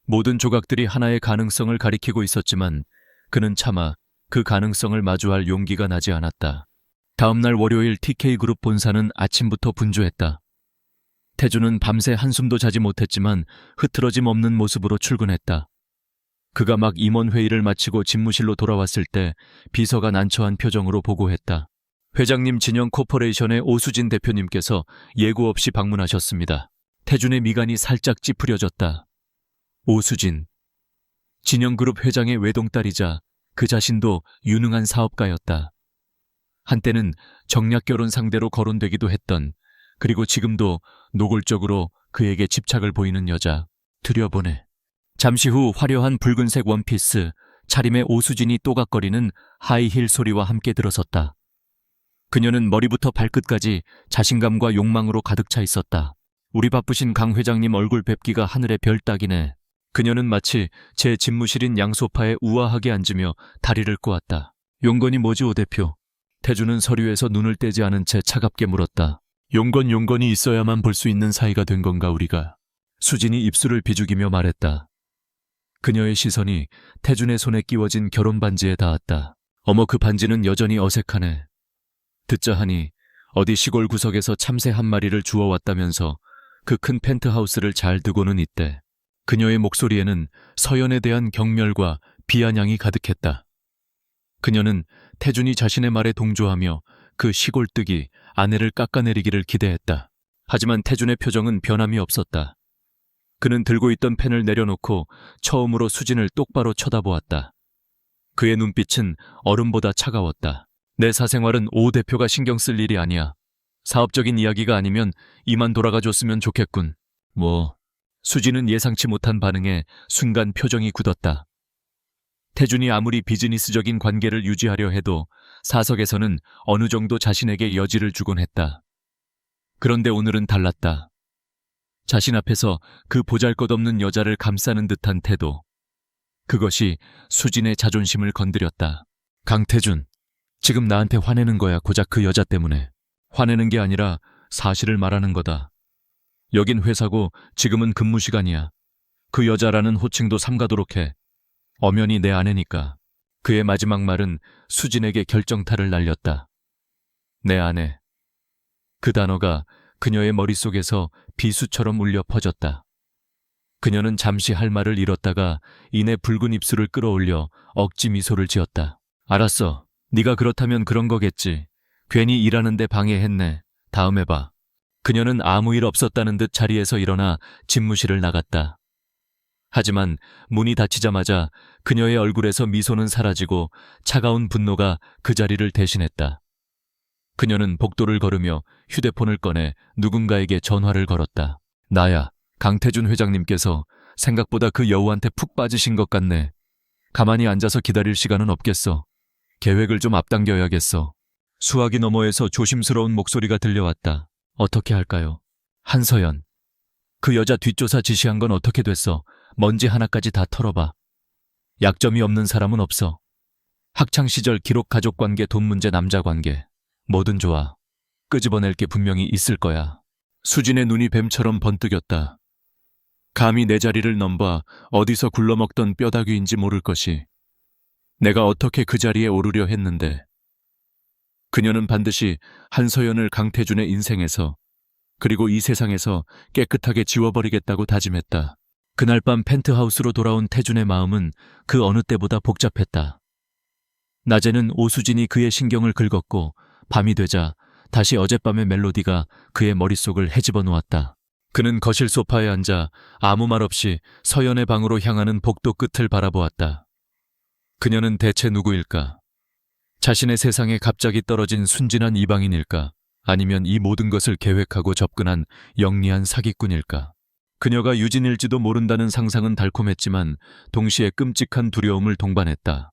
모든 조각들이 하나의 가능성을 가리키고 있었지만 그는 차마 그 가능성을 마주할 용기가 나지 않았다. 다음날 월요일 TK그룹 본사는 아침부터 분주했다. 태주는 밤새 한숨도 자지 못했지만 흐트러짐 없는 모습으로 출근했다. 그가 막 임원회의를 마치고 집무실로 돌아왔을 때 비서가 난처한 표정으로 보고했다. 회장님, 진영 코퍼레이션의 오수진 대표님께서 예고 없이 방문하셨습니다. 태준의 미간이 살짝 찌푸려졌다. 오수진. 진영그룹 회장의 외동딸이자 그 자신도 유능한 사업가였다. 한때는 정략결혼 상대로 거론되기도 했던, 그리고 지금도 노골적으로 그에게 집착을 보이는 여자. 들여보내. 잠시 후 화려한 붉은색 원피스, 차림에 오수진이 또각거리는 하이힐 소리와 함께 들어섰다. 그녀는 머리부터 발끝까지 자신감과 욕망으로 가득 차 있었다. 우리 바쁘신 강 회장님 얼굴 뵙기가 하늘의 별 따기네. 그녀는 마치 제 집무실인 양소파에 우아하게 앉으며 다리를 꼬았다. 용건이 뭐지, 오 대표? 태준은 서류에서 눈을 떼지 않은 채 차갑게 물었다. 용건이 있어야만 볼 수 있는 사이가 된 건가 우리가? 수진이 입술을 비죽이며 말했다. 그녀의 시선이 태준의 손에 끼워진 결혼 반지에 닿았다. 어머, 그 반지는 여전히 어색하네. 듣자 하니 어디 시골 구석에서 참새 한 마리를 주워왔다면서 그 큰 펜트하우스를 잘 두고는 있대. 그녀의 목소리에는 서연에 대한 경멸과 비아냥이 가득했다. 그녀는 태준이 자신의 말에 동조하며 그 시골뜨기 아내를 깎아내리기를 기대했다. 하지만 태준의 표정은 변함이 없었다. 그는 들고 있던 펜을 내려놓고 처음으로 수진을 똑바로 쳐다보았다. 그의 눈빛은 얼음보다 차가웠다. 내 사생활은 오 대표가 신경 쓸 일이 아니야. 사업적인 이야기가 아니면 이만 돌아가줬으면 좋겠군. 수진은 예상치 못한 반응에 순간 표정이 굳었다. 태준이 아무리 비즈니스적인 관계를 유지하려 해도 사석에서는 어느 정도 자신에게 여지를 주곤 했다. 그런데 오늘은 달랐다. 자신 앞에서 그 보잘것없는 여자를 감싸는 듯한 태도. 그것이 수진의 자존심을 건드렸다. 강태준, 지금 나한테 화내는 거야. 고작 그 여자 때문에. 화내는 게 아니라 사실을 말하는 거다. 여긴 회사고 지금은 근무 시간이야. 그 여자라는 호칭도 삼가도록 해. 엄연히 내 아내니까. 그의 마지막 말은 수진에게 결정타를 날렸다. 내 아내. 그 단어가 그녀의 머릿속에서 비수처럼 울려 퍼졌다. 그녀는 잠시 할 말을 잃었다가 이내 붉은 입술을 끌어올려 억지 미소를 지었다. 알았어. 네가 그렇다면 그런 거겠지. 괜히 일하는데 방해했네. 다음에 봐. 그녀는 아무 일 없었다는 듯 자리에서 일어나 집무실을 나갔다. 하지만 문이 닫히자마자 그녀의 얼굴에서 미소는 사라지고 차가운 분노가 그 자리를 대신했다. 그녀는 복도를 걸으며 휴대폰을 꺼내 누군가에게 전화를 걸었다. 나야, 강태준 회장님께서 생각보다 그 여우한테 푹 빠지신 것 같네. 가만히 앉아서 기다릴 시간은 없겠어. 계획을 좀 앞당겨야겠어. 수화기 너머에서 조심스러운 목소리가 들려왔다. 어떻게 할까요? 한서연. 그 여자 뒷조사 지시한 건 어떻게 됐어? 먼지 하나까지 다 털어봐. 약점이 없는 사람은 없어. 학창시절 기록 가족관계, 돈 문제, 남자관계. 뭐든 좋아. 끄집어낼 게 분명히 있을 거야. 수진의 눈이 뱀처럼 번뜩였다. 감히 내 자리를 넘봐 어디서 굴러먹던 뼈다귀인지 모를 것이. 내가 어떻게 그 자리에 오르려 했는데. 그녀는 반드시 한서연을 강태준의 인생에서 그리고 이 세상에서 깨끗하게 지워버리겠다고 다짐했다. 그날 밤 펜트하우스로 돌아온 태준의 마음은 그 어느 때보다 복잡했다. 낮에는 오수진이 그의 신경을 긁었고 밤이 되자 다시 어젯밤의 멜로디가 그의 머릿속을 헤집어 놓았다. 그는 거실 소파에 앉아 아무 말 없이 서연의 방으로 향하는 복도 끝을 바라보았다. 그녀는 대체 누구일까? 자신의 세상에 갑자기 떨어진 순진한 이방인일까? 아니면 이 모든 것을 계획하고 접근한 영리한 사기꾼일까? 그녀가 유진일지도 모른다는 상상은 달콤했지만 동시에 끔찍한 두려움을 동반했다.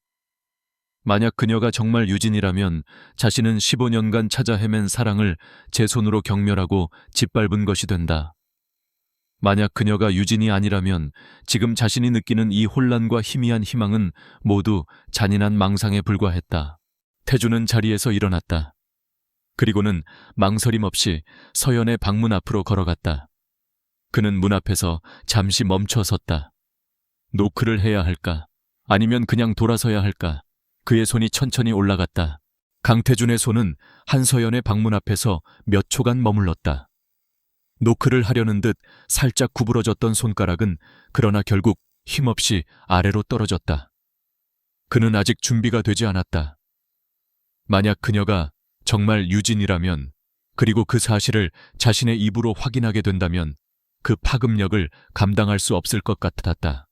만약 그녀가 정말 유진이라면 자신은 15년간 찾아 헤맨 사랑을 제 손으로 경멸하고 짓밟은 것이 된다. 만약 그녀가 유진이 아니라면 지금 자신이 느끼는 이 혼란과 희미한 희망은 모두 잔인한 망상에 불과했다. 태준은 자리에서 일어났다. 그리고는 망설임 없이 서연의 방문 앞으로 걸어갔다. 그는 문 앞에서 잠시 멈춰 섰다. 노크를 해야 할까? 아니면 그냥 돌아서야 할까? 그의 손이 천천히 올라갔다. 강태준의 손은 한서연의 방문 앞에서 몇 초간 머물렀다. 노크를 하려는 듯 살짝 구부러졌던 손가락은 그러나 결국 힘없이 아래로 떨어졌다. 그는 아직 준비가 되지 않았다. 만약 그녀가 정말 유진이라면, 그리고 그 사실을 자신의 입으로 확인하게 된다면 그 파급력을 감당할 수 없을 것 같았다.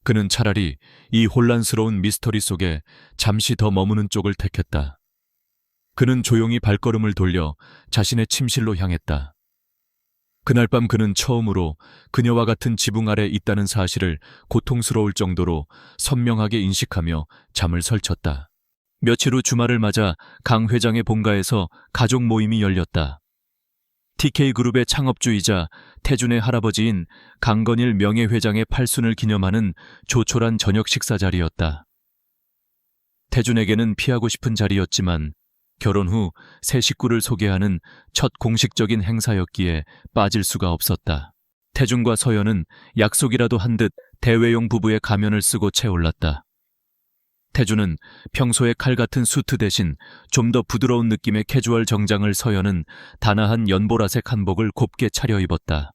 그는 차라리 이 혼란스러운 미스터리 속에 잠시 더 머무는 쪽을 택했다. 그는 조용히 발걸음을 돌려 자신의 침실로 향했다. 그날 밤 그는 처음으로 그녀와 같은 지붕 아래 있다는 사실을 고통스러울 정도로 선명하게 인식하며 잠을 설쳤다. 며칠 후 주말을 맞아 강 회장의 본가에서 가족 모임이 열렸다. TK그룹의 창업주이자 태준의 할아버지인 강건일 명예회장의 팔순을 기념하는 조촐한 저녁 식사 자리였다. 태준에게는 피하고 싶은 자리였지만 결혼 후 새 식구를 소개하는 첫 공식적인 행사였기에 빠질 수가 없었다. 태준과 서연은 약속이라도 한 듯 대외용 부부의 가면을 쓰고 채올랐다. 태준은 평소의 칼 같은 수트 대신 좀 더 부드러운 느낌의 캐주얼 정장을, 서연은 단아한 연보라색 한복을 곱게 차려입었다.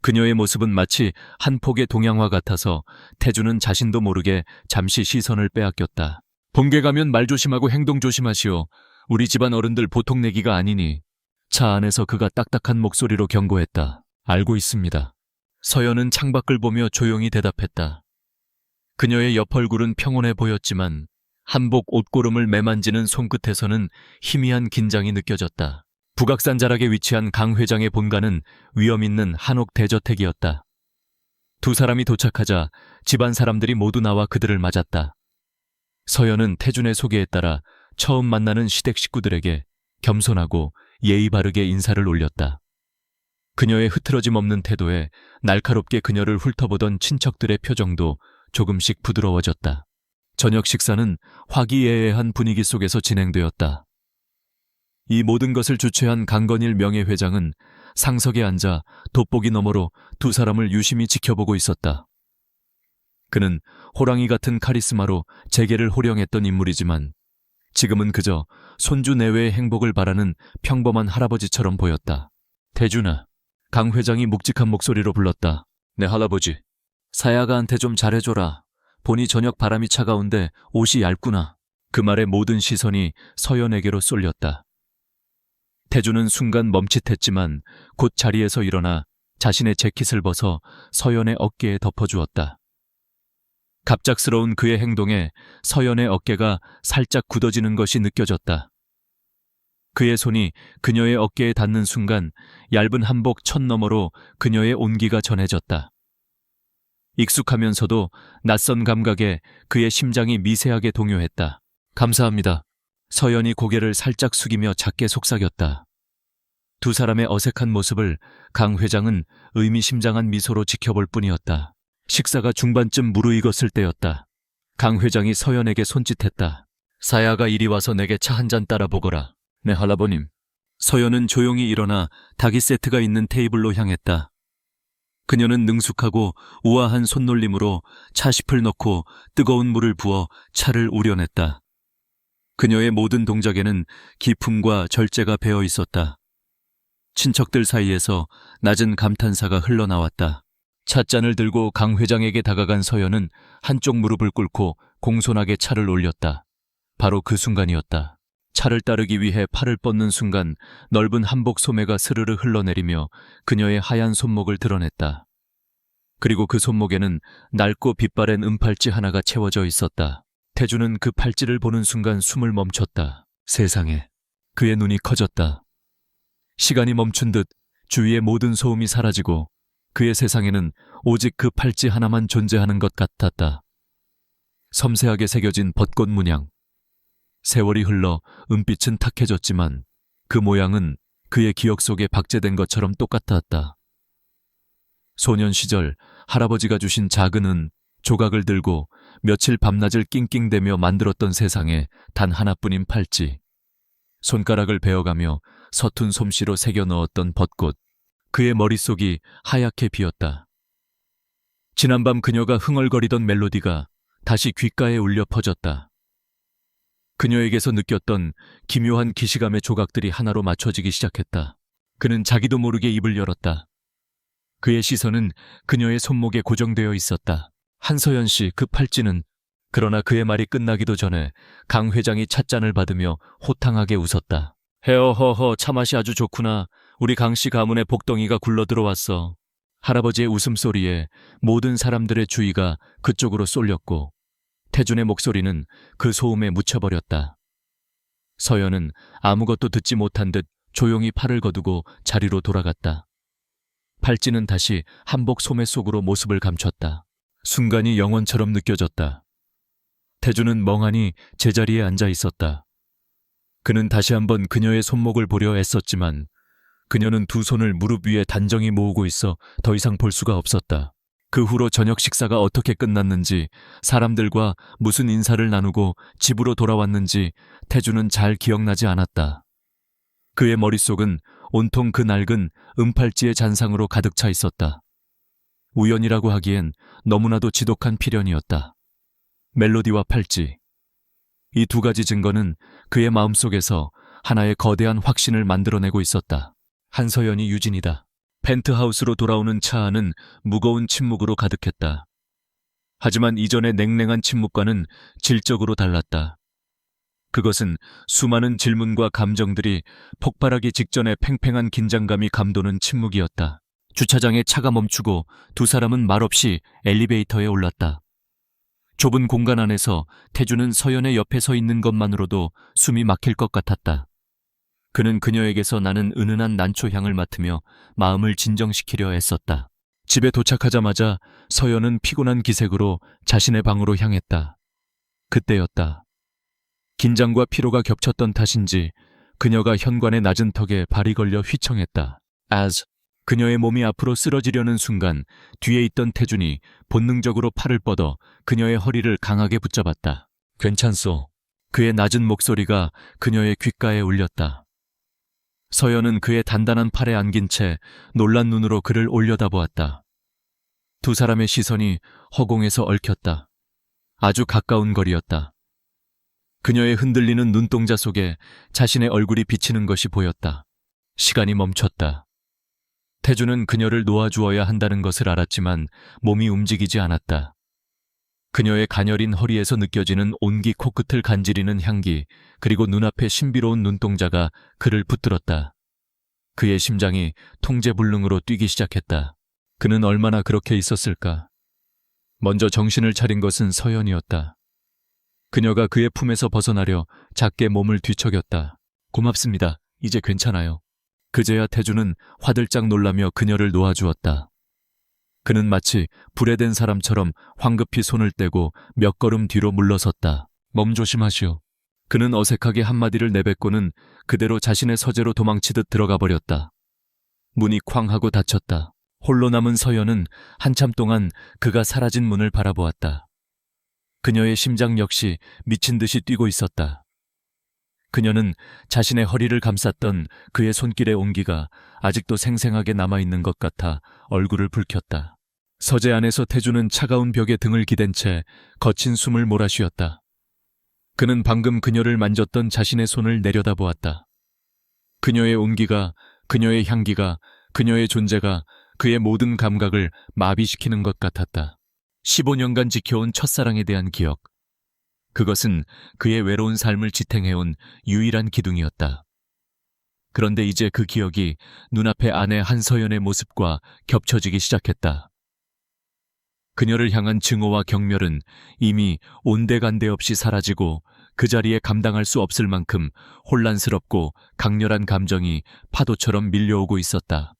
그녀의 모습은 마치 한 폭의 동양화 같아서 태준은 자신도 모르게 잠시 시선을 빼앗겼다. 본계 가면 말 조심하고 행동 조심하시오. 우리 집안 어른들 보통 내기가 아니니. 차 안에서 그가 딱딱한 목소리로 경고했다. 알고 있습니다. 서연은 창밖을 보며 조용히 대답했다. 그녀의 옆 얼굴은 평온해 보였지만 한복 옷고름을 매만지는 손끝에서는 희미한 긴장이 느껴졌다. 북악산 자락에 위치한 강 회장의 본가는 위험 있는 한옥 대저택이었다. 두 사람이 도착하자 집안 사람들이 모두 나와 그들을 맞았다. 서연은 태준의 소개에 따라 처음 만나는 시댁 식구들에게 겸손하고 예의 바르게 인사를 올렸다. 그녀의 흐트러짐 없는 태도에 날카롭게 그녀를 훑어보던 친척들의 표정도 조금씩 부드러워졌다. 저녁 식사는 화기애애한 분위기 속에서 진행되었다. 이 모든 것을 주최한 강건일 명예회장은 상석에 앉아 돋보기 너머로 두 사람을 유심히 지켜보고 있었다. 그는 호랑이 같은 카리스마로 재계를 호령했던 인물이지만 지금은 그저 손주 내외의 행복을 바라는 평범한 할아버지처럼 보였다. 태준아, 강 회장이 묵직한 목소리로 불렀다. 내 할아버지, 사야가한테 좀 잘해줘라. 보니 저녁 바람이 차가운데 옷이 얇구나. 그 말에 모든 시선이 서연에게로 쏠렸다. 태준은 순간 멈칫했지만 곧 자리에서 일어나 자신의 재킷을 벗어 서연의 어깨에 덮어주었다. 갑작스러운 그의 행동에 서연의 어깨가 살짝 굳어지는 것이 느껴졌다. 그의 손이 그녀의 어깨에 닿는 순간 얇은 한복 천 너머로 그녀의 온기가 전해졌다. 익숙하면서도 낯선 감각에 그의 심장이 미세하게 동요했다. 감사합니다. 서연이 고개를 살짝 숙이며 작게 속삭였다. 두 사람의 어색한 모습을 강 회장은 의미심장한 미소로 지켜볼 뿐이었다. 식사가 중반쯤 무르익었을 때였다. 강 회장이 서연에게 손짓했다. 사야가 이리 와서 내게 차 한 잔 따라 보거라. 네, 할아버님. 서연은 조용히 일어나 닭이 세트가 있는 테이블로 향했다. 그녀는 능숙하고 우아한 손놀림으로 차심을 넣고 뜨거운 물을 부어 차를 우려냈다. 그녀의 모든 동작에는 기품과 절제가 배어 있었다. 친척들 사이에서 낮은 감탄사가 흘러나왔다. 찻잔을 들고 강 회장에게 다가간 서연은 한쪽 무릎을 꿇고 공손하게 차를 올렸다. 바로 그 순간이었다. 차를 따르기 위해 팔을 뻗는 순간 넓은 한복 소매가 스르르 흘러내리며 그녀의 하얀 손목을 드러냈다. 그리고 그 손목에는 낡고 빛바랜 은팔찌 하나가 채워져 있었다. 태준은 그 팔찌를 보는 순간 숨을 멈췄다. 세상에, 그의 눈이 커졌다. 시간이 멈춘 듯 주위의 모든 소음이 사라지고 그의 세상에는 오직 그 팔찌 하나만 존재하는 것 같았다. 섬세하게 새겨진 벚꽃 문양. 세월이 흘러 은빛은 탁해졌지만 그 모양은 그의 기억 속에 박제된 것처럼 똑같았다. 소년 시절 할아버지가 주신 작은 은 조각을 들고 며칠 밤낮을 낑낑대며 만들었던 세상에 단 하나뿐인 팔찌. 손가락을 베어가며 서툰 솜씨로 새겨 넣었던 벚꽃. 그의 머릿속이 하얗게 비었다. 지난밤 그녀가 흥얼거리던 멜로디가 다시 귓가에 울려 퍼졌다. 그녀에게서 느꼈던 기묘한 기시감의 조각들이 하나로 맞춰지기 시작했다. 그는 자기도 모르게 입을 열었다. 그의 시선은 그녀의 손목에 고정되어 있었다. 한서연 씨, 그 팔찌는... 그러나 그의 말이 끝나기도 전에 강 회장이 찻잔을 받으며 호탕하게 웃었다. 헤어허허, 차맛이 아주 좋구나. 우리 강씨 가문의 복덩이가 굴러 들어왔어. 할아버지의 웃음소리에 모든 사람들의 주의가 그쪽으로 쏠렸고 태준의 목소리는 그 소음에 묻혀버렸다. 서연은 아무것도 듣지 못한 듯 조용히 팔을 거두고 자리로 돌아갔다. 팔찌는 다시 한복 소매 속으로 모습을 감췄다. 순간이 영원처럼 느껴졌다. 태준은 멍하니 제자리에 앉아 있었다. 그는 다시 한번 그녀의 손목을 보려 애썼지만 그녀는 두 손을 무릎 위에 단정히 모으고 있어 더 이상 볼 수가 없었다. 그 후로 저녁 식사가 어떻게 끝났는지, 사람들과 무슨 인사를 나누고 집으로 돌아왔는지 태주는 잘 기억나지 않았다. 그의 머릿속은 온통 그 낡은 은팔찌의 잔상으로 가득 차 있었다. 우연이라고 하기엔 너무나도 지독한 필연이었다. 멜로디와 팔찌. 이 두 가지 증거는 그의 마음속에서 하나의 거대한 확신을 만들어내고 있었다. 한서연이 유진이다. 펜트하우스로 돌아오는 차 안은 무거운 침묵으로 가득했다. 하지만 이전의 냉랭한 침묵과는 질적으로 달랐다. 그것은 수많은 질문과 감정들이 폭발하기 직전에 팽팽한 긴장감이 감도는 침묵이었다. 주차장에 차가 멈추고 두 사람은 말없이 엘리베이터에 올랐다. 좁은 공간 안에서 태주는 서연의 옆에 서 있는 것만으로도 숨이 막힐 것 같았다. 그는 그녀에게서 나는 은은한 난초 향을 맡으며 마음을 진정시키려 애썼다. 집에 도착하자마자 서연은 피곤한 기색으로 자신의 방으로 향했다. 그때였다. 긴장과 피로가 겹쳤던 탓인지 그녀가 현관의 낮은 턱에 발이 걸려 휘청했다. as 그녀의 몸이 앞으로 쓰러지려는 순간 뒤에 있던 태준이 본능적으로 팔을 뻗어 그녀의 허리를 강하게 붙잡았다. 괜찮소. 그의 낮은 목소리가 그녀의 귓가에 울렸다. 서연은 그의 단단한 팔에 안긴 채 놀란 눈으로 그를 올려다보았다. 두 사람의 시선이 허공에서 얽혔다. 아주 가까운 거리였다. 그녀의 흔들리는 눈동자 속에 자신의 얼굴이 비치는 것이 보였다. 시간이 멈췄다. 태주는 그녀를 놓아주어야 한다는 것을 알았지만 몸이 움직이지 않았다. 그녀의 가녀린 허리에서 느껴지는 온기 코끝을 간지리는 향기, 그리고 눈앞의 신비로운 눈동자가 그를 붙들었다. 그의 심장이 통제불능으로 뛰기 시작했다. 그는 얼마나 그렇게 있었을까? 먼저 정신을 차린 것은 서연이었다. 그녀가 그의 품에서 벗어나려 작게 몸을 뒤척였다. 고맙습니다. 이제 괜찮아요. 그제야 태주는 화들짝 놀라며 그녀를 놓아주었다. 그는 마치 불에 댄 사람처럼 황급히 손을 떼고 몇 걸음 뒤로 물러섰다. 몸 조심하시오. 그는 어색하게 한마디를 내뱉고는 그대로 자신의 서재로 도망치듯 들어가 버렸다. 문이 쾅 하고 닫혔다. 홀로 남은 서연은 한참 동안 그가 사라진 문을 바라보았다. 그녀의 심장 역시 미친 듯이 뛰고 있었다. 그녀는 자신의 허리를 감쌌던 그의 손길의 온기가 아직도 생생하게 남아있는 것 같아 얼굴을 붉혔다. 서재 안에서 태주는 차가운 벽에 등을 기댄 채 거친 숨을 몰아쉬었다. 그는 방금 그녀를 만졌던 자신의 손을 내려다보았다. 그녀의 온기가, 그녀의 향기가, 그녀의 존재가 그의 모든 감각을 마비시키는 것 같았다. 15년간 지켜온 첫사랑에 대한 기억. 그것은 그의 외로운 삶을 지탱해온 유일한 기둥이었다. 그런데 이제 그 기억이 눈앞의 아내 한서연의 모습과 겹쳐지기 시작했다. 그녀를 향한 증오와 경멸은 이미 온데간데 없이 사라지고 그 자리에 감당할 수 없을 만큼 혼란스럽고 강렬한 감정이 파도처럼 밀려오고 있었다.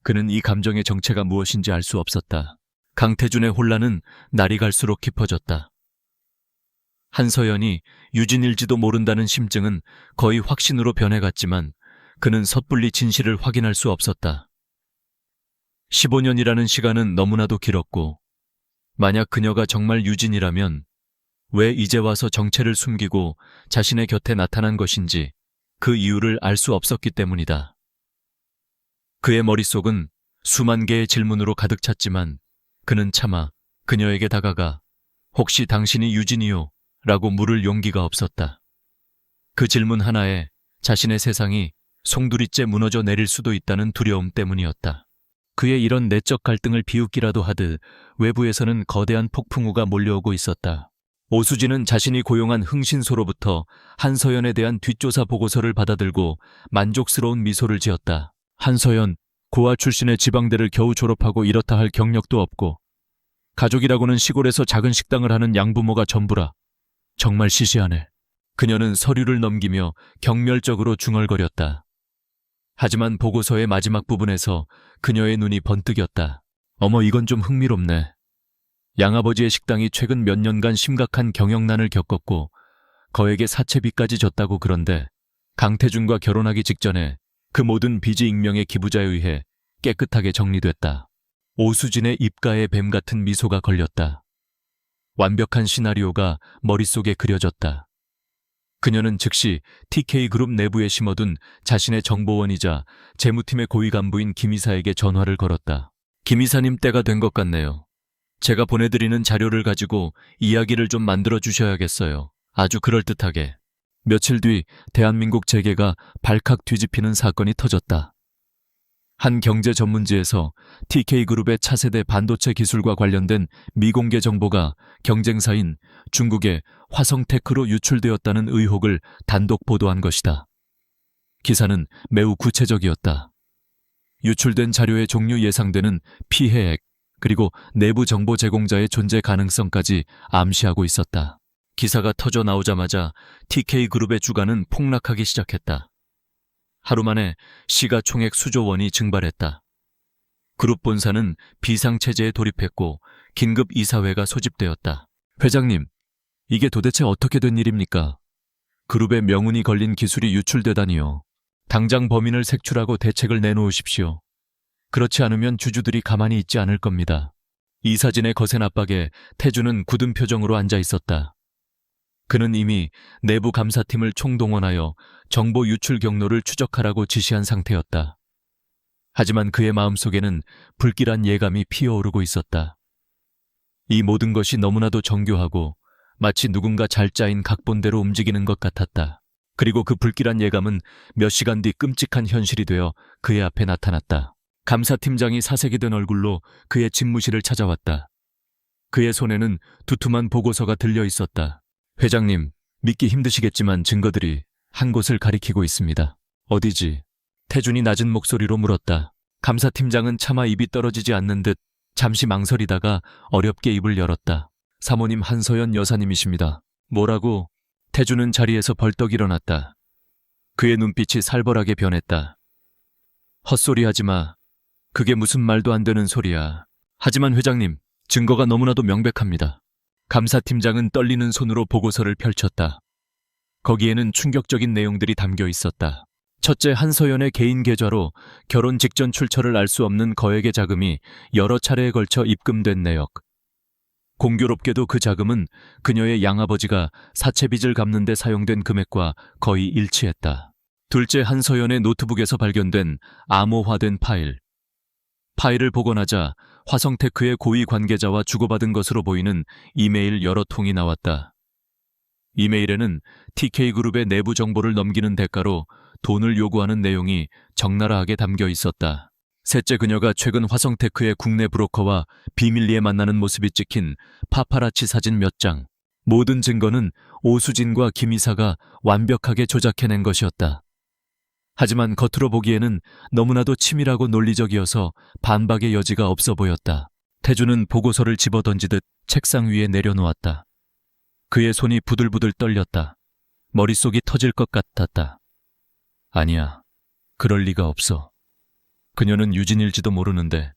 그는 이 감정의 정체가 무엇인지 알 수 없었다. 강태준의 혼란은 날이 갈수록 깊어졌다. 한서연이 유진일지도 모른다는 심증은 거의 확신으로 변해갔지만 그는 섣불리 진실을 확인할 수 없었다. 15년이라는 시간은 너무나도 길었고 만약 그녀가 정말 유진이라면 왜 이제 와서 정체를 숨기고 자신의 곁에 나타난 것인지 그 이유를 알 수 없었기 때문이다. 그의 머릿속은 수만 개의 질문으로 가득 찼지만 그는 차마 그녀에게 다가가 혹시 당신이 유진이요? 라고 물을 용기가 없었다. 그 질문 하나에 자신의 세상이 송두리째 무너져 내릴 수도 있다는 두려움 때문이었다. 그의 이런 내적 갈등을 비웃기라도 하듯 외부에서는 거대한 폭풍우가 몰려오고 있었다. 오수진은 자신이 고용한 흥신소로부터 한서연에 대한 뒷조사 보고서를 받아들고 만족스러운 미소를 지었다. 한서연, 고아 출신의 지방대를 겨우 졸업하고 이렇다 할 경력도 없고 가족이라고는 시골에서 작은 식당을 하는 양부모가 전부라. 정말 시시하네. 그녀는 서류를 넘기며 경멸적으로 중얼거렸다. 하지만 보고서의 마지막 부분에서 그녀의 눈이 번뜩였다. 어머, 이건 좀 흥미롭네. 양아버지의 식당이 최근 몇 년간 심각한 경영난을 겪었고 거액의 사채비까지 졌다고. 그런데 강태준과 결혼하기 직전에 그 모든 빚이 익명의 기부자에 의해 깨끗하게 정리됐다. 오수진의 입가에 뱀 같은 미소가 걸렸다. 완벽한 시나리오가 머릿속에 그려졌다. 그녀는 즉시 TK그룹 내부에 심어둔 자신의 정보원이자 재무팀의 고위 간부인 김 이사에게 전화를 걸었다. 김 이사님, 때가 된 것 같네요. 제가 보내드리는 자료를 가지고 이야기를 좀 만들어 주셔야겠어요. 아주 그럴듯하게. 며칠 뒤 대한민국 재계가 발칵 뒤집히는 사건이 터졌다. 한 경제 전문지에서 TK그룹의 차세대 반도체 기술과 관련된 미공개 정보가 경쟁사인 중국의 화성테크로 유출되었다는 의혹을 단독 보도한 것이다. 기사는 매우 구체적이었다. 유출된 자료의 종류, 예상되는 피해액, 그리고 내부 정보 제공자의 존재 가능성까지 암시하고 있었다. 기사가 터져 나오자마자 TK그룹의 주가는 폭락하기 시작했다. 하루 만에 시가총액 수조 원이 증발했다. 그룹 본사는 비상체제에 돌입했고 긴급 이사회가 소집되었다. 회장님, 이게 도대체 어떻게 된 일입니까? 그룹의 명운이 걸린 기술이 유출되다니요. 당장 범인을 색출하고 대책을 내놓으십시오. 그렇지 않으면 주주들이 가만히 있지 않을 겁니다. 이사진의 거센 압박에 태주는 굳은 표정으로 앉아 있었다. 그는 이미 내부 감사팀을 총동원하여 정보 유출 경로를 추적하라고 지시한 상태였다. 하지만 그의 마음속에는 불길한 예감이 피어오르고 있었다. 이 모든 것이 너무나도 정교하고 마치 누군가 잘 짜인 각본대로 움직이는 것 같았다. 그리고 그 불길한 예감은 몇 시간 뒤 끔찍한 현실이 되어 그의 앞에 나타났다. 감사팀장이 사색이 된 얼굴로 그의 집무실을 찾아왔다. 그의 손에는 두툼한 보고서가 들려 있었다. 회장님, 믿기 힘드시겠지만 증거들이 한 곳을 가리키고 있습니다. 어디지? 태준이 낮은 목소리로 물었다. 감사팀장은 차마 입이 떨어지지 않는 듯 잠시 망설이다가 어렵게 입을 열었다. 사모님 한서연 여사님이십니다. 뭐라고? 태준은 자리에서 벌떡 일어났다. 그의 눈빛이 살벌하게 변했다. 헛소리하지 마. 그게 무슨 말도 안 되는 소리야. 하지만 회장님, 증거가 너무나도 명백합니다. 감사팀장은 떨리는 손으로 보고서를 펼쳤다. 거기에는 충격적인 내용들이 담겨 있었다. 첫째, 한서연의 개인 계좌로 결혼 직전 출처를 알 수 없는 거액의 자금이 여러 차례에 걸쳐 입금된 내역. 공교롭게도 그 자금은 그녀의 양아버지가 사채빚을 갚는 데 사용된 금액과 거의 일치했다. 둘째, 한서연의 노트북에서 발견된 암호화된 파일. 파일을 복원하자 화성테크의 고위 관계자와 주고받은 것으로 보이는 이메일 여러 통이 나왔다. 이메일에는 TK그룹의 내부 정보를 넘기는 대가로 돈을 요구하는 내용이 적나라하게 담겨 있었다. 셋째, 그녀가 최근 화성테크의 국내 브로커와 비밀리에 만나는 모습이 찍힌 파파라치 사진 몇 장. 모든 증거는 오수진과 김 이사가 완벽하게 조작해낸 것이었다. 하지만 겉으로 보기에는 너무나도 치밀하고 논리적이어서 반박의 여지가 없어 보였다. 태주는 보고서를 집어던지듯 책상 위에 내려놓았다. 그의 손이 부들부들 떨렸다. 머릿속이 터질 것 같았다. 아니야, 그럴 리가 없어. 그녀는 유진일지도 모르는데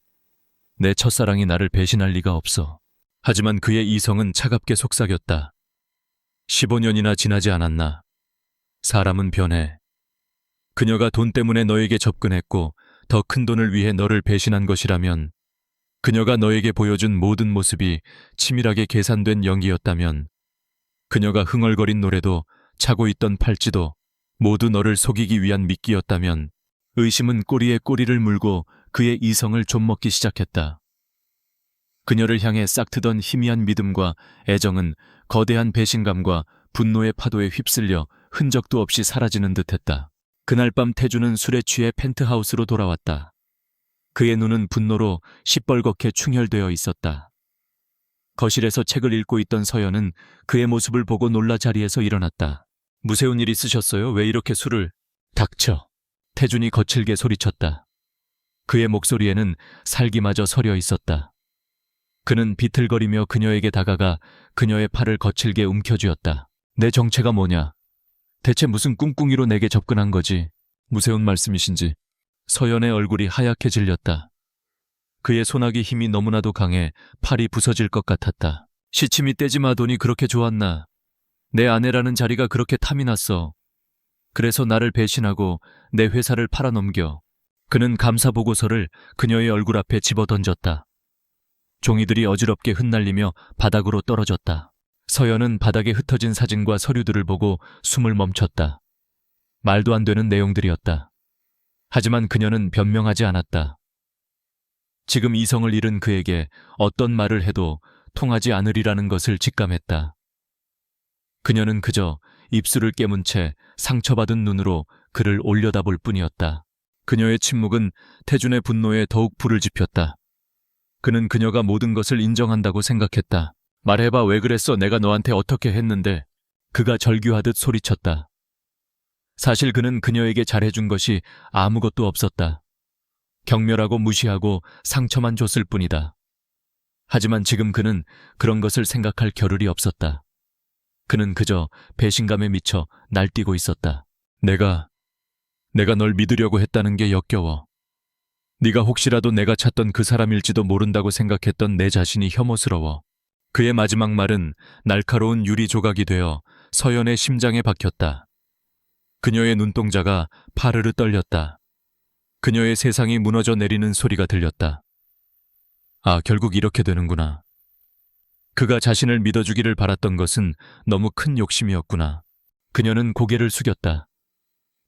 내 첫사랑이 나를 배신할 리가 없어. 하지만 그의 이성은 차갑게 속삭였다. 15년이나 지나지 않았나. 사람은 변해. 그녀가 돈 때문에 너에게 접근했고 더 큰 돈을 위해 너를 배신한 것이라면, 그녀가 너에게 보여준 모든 모습이 치밀하게 계산된 연기였다면, 그녀가 흥얼거린 노래도 차고 있던 팔찌도 모두 너를 속이기 위한 미끼였다면, 의심은 꼬리에 꼬리를 물고 그의 이성을 좀먹기 시작했다. 그녀를 향해 싹트던 희미한 믿음과 애정은 거대한 배신감과 분노의 파도에 휩쓸려 흔적도 없이 사라지는 듯했다. 그날 밤 태주는 술에 취해 펜트하우스로 돌아왔다. 그의 눈은 분노로 시뻘겋게 충혈되어 있었다. 거실에서 책을 읽고 있던 서연은 그의 모습을 보고 놀라 자리에서 일어났다. 무세운 일 있으셨어요? 왜 이렇게 술을... 닥쳐. 태준이 거칠게 소리쳤다. 그의 목소리에는 살기마저 서려 있었다. 그는 비틀거리며 그녀에게 다가가 그녀의 팔을 거칠게 움켜쥐었다. 내 정체가 뭐냐? 대체 무슨 꿍꿍이로 내게 접근한 거지? 무세운 말씀이신지. 서연의 얼굴이 하얗게 질렸다. 그의 소나기 힘이 너무나도 강해 팔이 부서질 것 같았다. 시침이 떼지 마. 돈이 그렇게 좋았나? 내 아내라는 자리가 그렇게 탐이 났어. 그래서 나를 배신하고 내 회사를 팔아넘겨. 그는 감사 보고서를 그녀의 얼굴 앞에 집어던졌다. 종이들이 어지럽게 흩날리며 바닥으로 떨어졌다. 서연은 바닥에 흩어진 사진과 서류들을 보고 숨을 멈췄다. 말도 안 되는 내용들이었다. 하지만 그녀는 변명하지 않았다. 지금 이성을 잃은 그에게 어떤 말을 해도 통하지 않으리라는 것을 직감했다. 그녀는 그저 입술을 깨문 채 상처받은 눈으로 그를 올려다볼 뿐이었다. 그녀의 침묵은 태준의 분노에 더욱 불을 지폈다. 그는 그녀가 모든 것을 인정한다고 생각했다. 말해봐, 왜 그랬어? 내가 너한테 어떻게 했는데? 그가 절규하듯 소리쳤다. 사실 그는 그녀에게 잘해준 것이 아무것도 없었다. 경멸하고 무시하고 상처만 줬을 뿐이다. 하지만 지금 그는 그런 것을 생각할 겨를이 없었다. 그는 그저 배신감에 미쳐 날뛰고 있었다. 내가 널 믿으려고 했다는 게 역겨워. 네가 혹시라도 내가 찾던 그 사람일지도 모른다고 생각했던 내 자신이 혐오스러워. 그의 마지막 말은 날카로운 유리 조각이 되어 서연의 심장에 박혔다. 그녀의 눈동자가 파르르 떨렸다. 그녀의 세상이 무너져 내리는 소리가 들렸다. 아, 결국 이렇게 되는구나. 그가 자신을 믿어주기를 바랐던 것은 너무 큰 욕심이었구나. 그녀는 고개를 숙였다.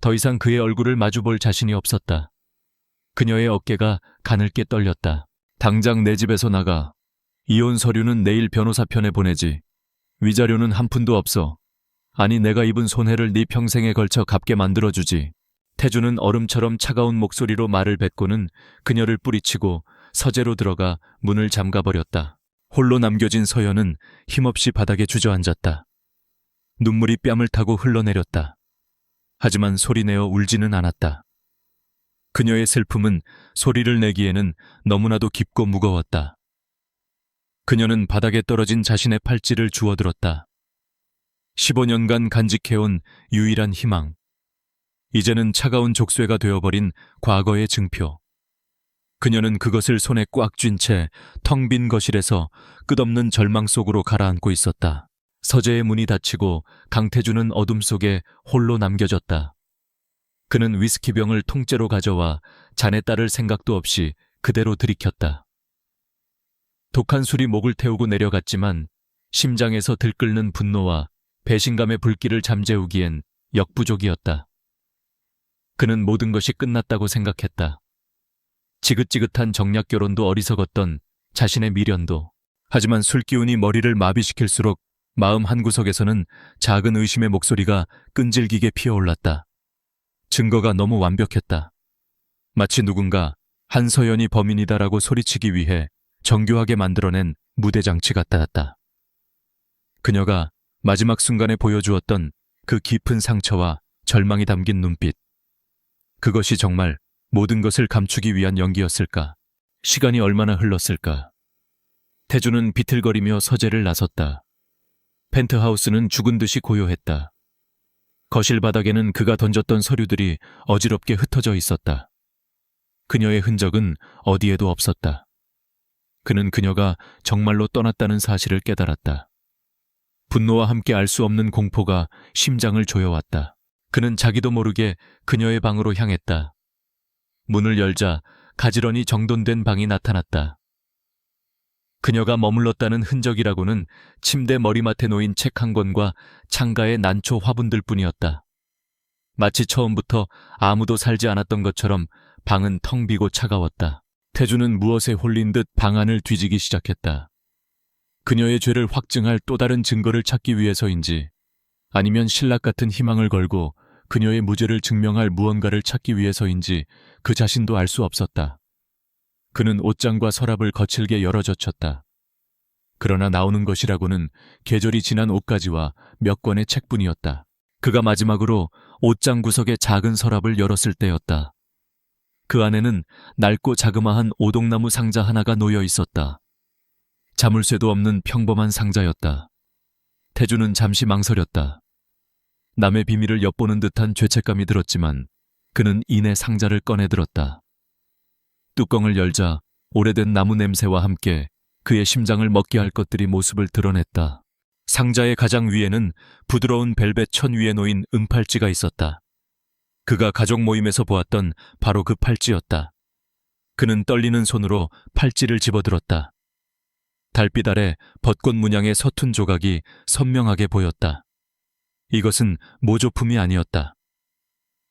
더 이상 그의 얼굴을 마주볼 자신이 없었다. 그녀의 어깨가 가늘게 떨렸다. 당장 내 집에서 나가. 이혼 서류는 내일 변호사 편에 보내지. 위자료는 한 푼도 없어. 아니, 내가 입은 손해를 네 평생에 걸쳐 갚게 만들어주지. 태주는 얼음처럼 차가운 목소리로 말을 뱉고는 그녀를 뿌리치고 서재로 들어가 문을 잠가버렸다. 홀로 남겨진 서연은 힘없이 바닥에 주저앉았다. 눈물이 뺨을 타고 흘러내렸다. 하지만 소리내어 울지는 않았다. 그녀의 슬픔은 소리를 내기에는 너무나도 깊고 무거웠다. 그녀는 바닥에 떨어진 자신의 팔찌를 주워들었다. 15년간 간직해온 유일한 희망. 이제는 차가운 족쇄가 되어버린 과거의 증표. 그녀는 그것을 손에 꽉 쥔 채 텅 빈 거실에서 끝없는 절망 속으로 가라앉고 있었다. 서재의 문이 닫히고 강태주는 어둠 속에 홀로 남겨졌다. 그는 위스키병을 통째로 가져와 잔에 따를 생각도 없이 그대로 들이켰다. 독한 술이 목을 태우고 내려갔지만 심장에서 들끓는 분노와 배신감의 불길을 잠재우기엔 역부족이었다. 그는 모든 것이 끝났다고 생각했다. 지긋지긋한 정략 결혼도 어리석었던 자신의 미련도. 하지만 술기운이 머리를 마비시킬수록 마음 한구석에서는 작은 의심의 목소리가 끈질기게 피어올랐다. 증거가 너무 완벽했다. 마치 누군가 한서연이 범인이다라고 소리치기 위해 정교하게 만들어낸 무대장치 같았다. 그녀가 마지막 순간에 보여주었던 그 깊은 상처와 절망이 담긴 눈빛. 그것이 정말 모든 것을 감추기 위한 연기였을까? 시간이 얼마나 흘렀을까? 태주는 비틀거리며 서재를 나섰다. 펜트하우스는 죽은 듯이 고요했다. 거실 바닥에는 그가 던졌던 서류들이 어지럽게 흩어져 있었다. 그녀의 흔적은 어디에도 없었다. 그는 그녀가 정말로 떠났다는 사실을 깨달았다. 분노와 함께 알 수 없는 공포가 심장을 조여왔다. 그는 자기도 모르게 그녀의 방으로 향했다. 문을 열자 가지런히 정돈된 방이 나타났다. 그녀가 머물렀다는 흔적이라고는 침대 머리맡에 놓인 책 한 권과 창가의 난초 화분들 뿐이었다. 마치 처음부터 아무도 살지 않았던 것처럼 방은 텅 비고 차가웠다. 태주는 무엇에 홀린 듯 방 안을 뒤지기 시작했다. 그녀의 죄를 확증할 또 다른 증거를 찾기 위해서인지, 아니면 신락 같은 희망을 걸고 그녀의 무죄를 증명할 무언가를 찾기 위해서인지 그 자신도 알 수 없었다. 그는 옷장과 서랍을 거칠게 열어젖혔다. 그러나 나오는 것이라고는 계절이 지난 옷가지와 몇 권의 책뿐이었다. 그가 마지막으로 옷장 구석의 작은 서랍을 열었을 때였다. 그 안에는 낡고 자그마한 오동나무 상자 하나가 놓여 있었다. 자물쇠도 없는 평범한 상자였다. 태주는 잠시 망설였다. 남의 비밀을 엿보는 듯한 죄책감이 들었지만 그는 이내 상자를 꺼내들었다. 뚜껑을 열자 오래된 나무 냄새와 함께 그의 심장을 먹게 할 것들이 모습을 드러냈다. 상자의 가장 위에는 부드러운 벨벳 천 위에 놓인 은팔찌가 있었다. 그가 가족 모임에서 보았던 바로 그 팔찌였다. 그는 떨리는 손으로 팔찌를 집어들었다. 달빛 아래 벚꽃 문양의 서툰 조각이 선명하게 보였다. 이것은 모조품이 아니었다.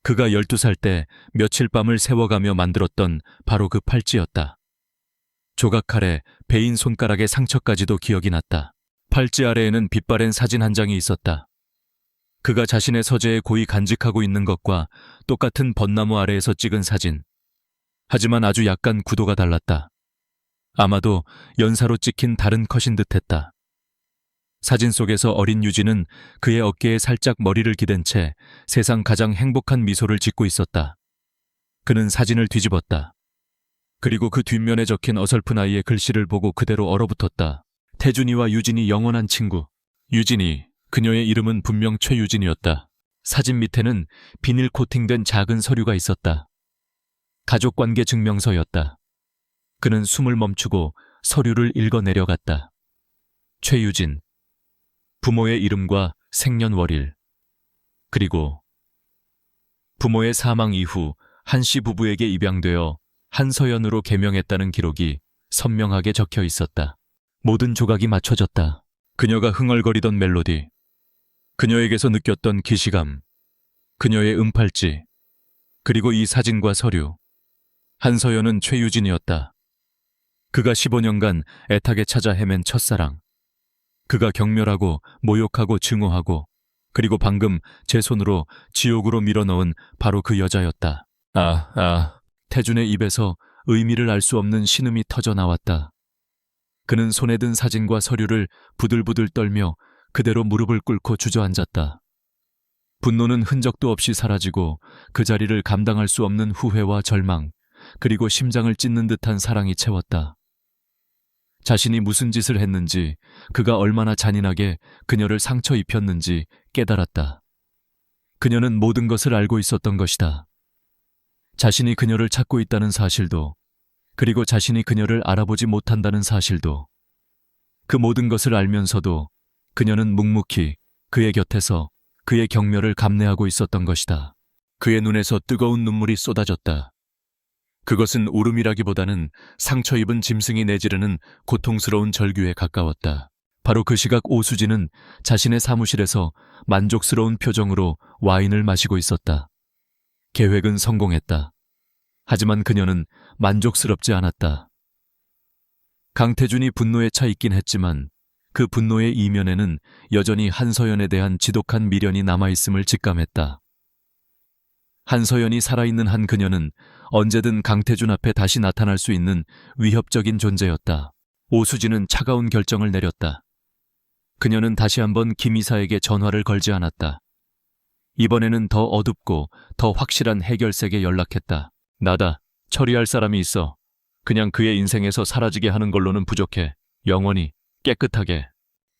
그가 12살 때 며칠 밤을 세워가며 만들었던 바로 그 팔찌였다. 조각칼에 베인 손가락의 상처까지도 기억이 났다. 팔찌 아래에는 빛바랜 사진 한 장이 있었다. 그가 자신의 서재에 고이 간직하고 있는 것과 똑같은 벚나무 아래에서 찍은 사진. 하지만 아주 약간 구도가 달랐다. 아마도 연사로 찍힌 다른 컷인 듯했다. 사진 속에서 어린 유진은 그의 어깨에 살짝 머리를 기댄 채 세상 가장 행복한 미소를 짓고 있었다. 그는 사진을 뒤집었다. 그리고 그 뒷면에 적힌 어설픈 아이의 글씨를 보고 그대로 얼어붙었다. 태준이와 유진이 영원한 친구. 유진이, 그녀의 이름은 분명 최유진이었다. 사진 밑에는 비닐 코팅된 작은 서류가 있었다. 가족관계 증명서였다. 그는 숨을 멈추고 서류를 읽어 내려갔다. 최유진, 부모의 이름과 생년월일, 그리고 부모의 사망 이후 한씨 부부에게 입양되어 한서연으로 개명했다는 기록이 선명하게 적혀 있었다. 모든 조각이 맞춰졌다. 그녀가 흥얼거리던 멜로디, 그녀에게서 느꼈던 기시감, 그녀의 은팔찌, 그리고 이 사진과 서류. 한서연은 최유진이었다. 그가 15년간 애타게 찾아 헤맨 첫사랑. 그가 경멸하고 모욕하고 증오하고 그리고 방금 제 손으로 지옥으로 밀어넣은 바로 그 여자였다. 태준의 입에서 의미를 알 수 없는 신음이 터져 나왔다. 그는 손에 든 사진과 서류를 부들부들 떨며 그대로 무릎을 꿇고 주저앉았다. 분노는 흔적도 없이 사라지고 그 자리를 감당할 수 없는 후회와 절망, 그리고 심장을 찢는 듯한 사랑이 채웠다. 자신이 무슨 짓을 했는지, 그가 얼마나 잔인하게 그녀를 상처 입혔는지 깨달았다. 그녀는 모든 것을 알고 있었던 것이다. 자신이 그녀를 찾고 있다는 사실도, 그리고 자신이 그녀를 알아보지 못한다는 사실도. 그 모든 것을 알면서도 그녀는 묵묵히 그의 곁에서 그의 경멸을 감내하고 있었던 것이다. 그의 눈에서 뜨거운 눈물이 쏟아졌다. 그것은 울음이라기보다는 상처 입은 짐승이 내지르는 고통스러운 절규에 가까웠다. 바로 그 시각 오수진은 자신의 사무실에서 만족스러운 표정으로 와인을 마시고 있었다. 계획은 성공했다. 하지만 그녀는 만족스럽지 않았다. 강태준이 분노에 차 있긴 했지만 그 분노의 이면에는 여전히 한서연에 대한 지독한 미련이 남아있음을 직감했다. 한서연이 살아있는 한 그녀는 언제든 강태준 앞에 다시 나타날 수 있는 위협적인 존재였다. 오수진은 차가운 결정을 내렸다. 그녀는 다시 한번 김 이사에게 전화를 걸지 않았다. 이번에는 더 어둡고 더 확실한 해결책에 연락했다. 나다. 처리할 사람이 있어. 그냥 그의 인생에서 사라지게 하는 걸로는 부족해. 영원히, 깨끗하게.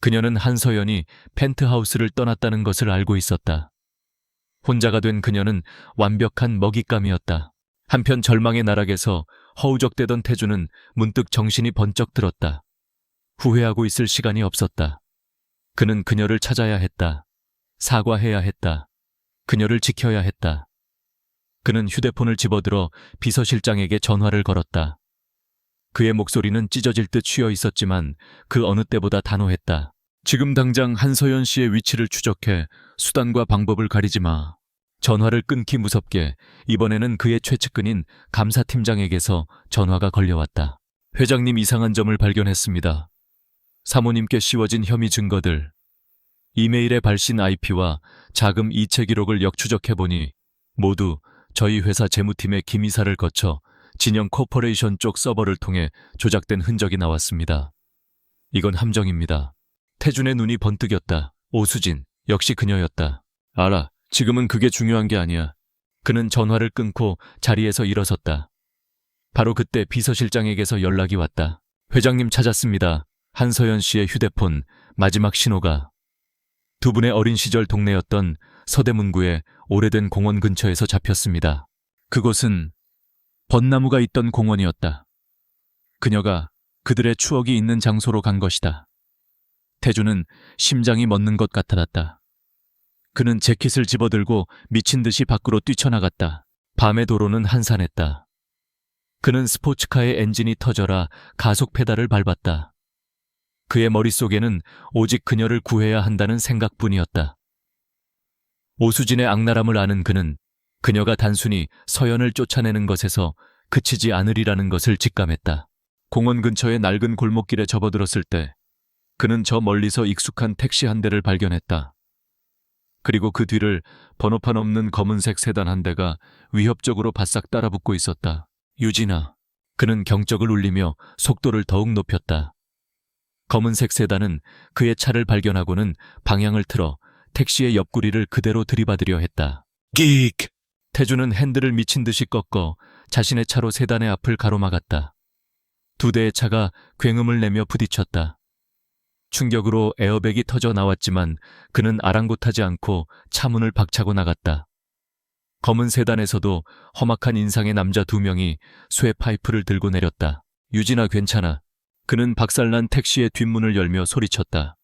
그녀는 한서연이 펜트하우스를 떠났다는 것을 알고 있었다. 혼자가 된 그녀는 완벽한 먹잇감이었다. 한편 절망의 나락에서 허우적대던 태준은 문득 정신이 번쩍 들었다. 후회하고 있을 시간이 없었다. 그는 그녀를 찾아야 했다. 사과해야 했다. 그녀를 지켜야 했다. 그는 휴대폰을 집어들어 비서실장에게 전화를 걸었다. 그의 목소리는 찢어질 듯 쉬어 있었지만 그 어느 때보다 단호했다. 지금 당장 한서연 씨의 위치를 추적해 수단과 방법을 가리지 마. 전화를 끊기 무섭게 이번에는 그의 최측근인 감사팀장에게서 전화가 걸려왔다. 회장님 이상한 점을 발견했습니다. 사모님께 씌워진 혐의 증거들, 이메일의 발신 IP와 자금 이체 기록을 역추적해보니 모두 저희 회사 재무팀의 김 이사를 거쳐 진영 코퍼레이션 쪽 서버를 통해 조작된 흔적이 나왔습니다. 이건 함정입니다. 태준의 눈이 번뜩였다. 오수진, 역시 그녀였다. 알아. 지금은 그게 중요한 게 아니야. 그는 전화를 끊고 자리에서 일어섰다. 바로 그때 비서실장에게서 연락이 왔다. 회장님 찾았습니다. 한서연 씨의 휴대폰 마지막 신호가 두 분의 어린 시절 동네였던 서대문구의 오래된 공원 근처에서 잡혔습니다. 그곳은 벚나무가 있던 공원이었다. 그녀가 그들의 추억이 있는 장소로 간 것이다. 태준은 심장이 멎는 것 같아졌다. 그는 재킷을 집어들고 미친 듯이 밖으로 뛰쳐나갔다. 밤의 도로는 한산했다. 그는 스포츠카의 엔진이 터져라 가속 페달을 밟았다. 그의 머릿속에는 오직 그녀를 구해야 한다는 생각뿐이었다. 오수진의 악랄함을 아는 그는 그녀가 단순히 서연을 쫓아내는 것에서 그치지 않으리라는 것을 직감했다. 공원 근처의 낡은 골목길에 접어들었을 때 그는 저 멀리서 익숙한 택시 한 대를 발견했다. 그리고 그 뒤를 번호판 없는 검은색 세단 한 대가 위협적으로 바싹 따라붙고 있었다. 유진아. 그는 경적을 울리며 속도를 더욱 높였다. 검은색 세단은 그의 차를 발견하고는 방향을 틀어 택시의 옆구리를 그대로 들이받으려 했다. 끽! 태주는 핸들을 미친 듯이 꺾어 자신의 차로 세단의 앞을 가로막았다. 두 대의 차가 굉음을 내며 부딪혔다. 충격으로 에어백이 터져 나왔지만 그는 아랑곳하지 않고 차 문을 박차고 나갔다. 검은 세단에서도 험악한 인상의 남자 두 명이 쇠 파이프를 들고 내렸다. 유진아 괜찮아. 그는 박살난 택시의 뒷문을 열며 소리쳤다.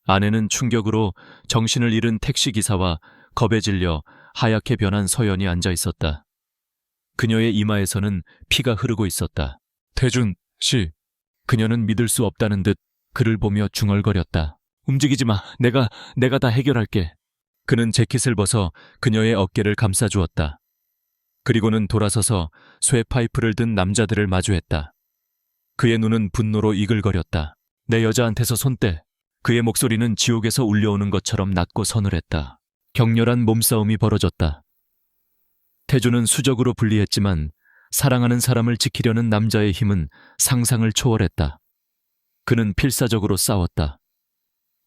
안에는 충격으로 정신을 잃은 택시기사와 겁에 질려 하얗게 변한 서연이 앉아 있었다. 그녀의 이마에서는 피가 흐르고 있었다. 태준 씨. 그녀는 믿을 수 없다는 듯 그를 보며 중얼거렸다. 움직이지 마. 내가 다 해결할게. 그는 재킷을 벗어 그녀의 어깨를 감싸주었다. 그리고는 돌아서서 쇠 파이프를 든 남자들을 마주했다. 그의 눈은 분노로 이글거렸다. 내 여자한테서 손 떼. 그의 목소리는 지옥에서 울려오는 것처럼 낮고 서늘했다. 격렬한 몸싸움이 벌어졌다. 태주는 수적으로 불리했지만 사랑하는 사람을 지키려는 남자의 힘은 상상을 초월했다. 그는 필사적으로 싸웠다.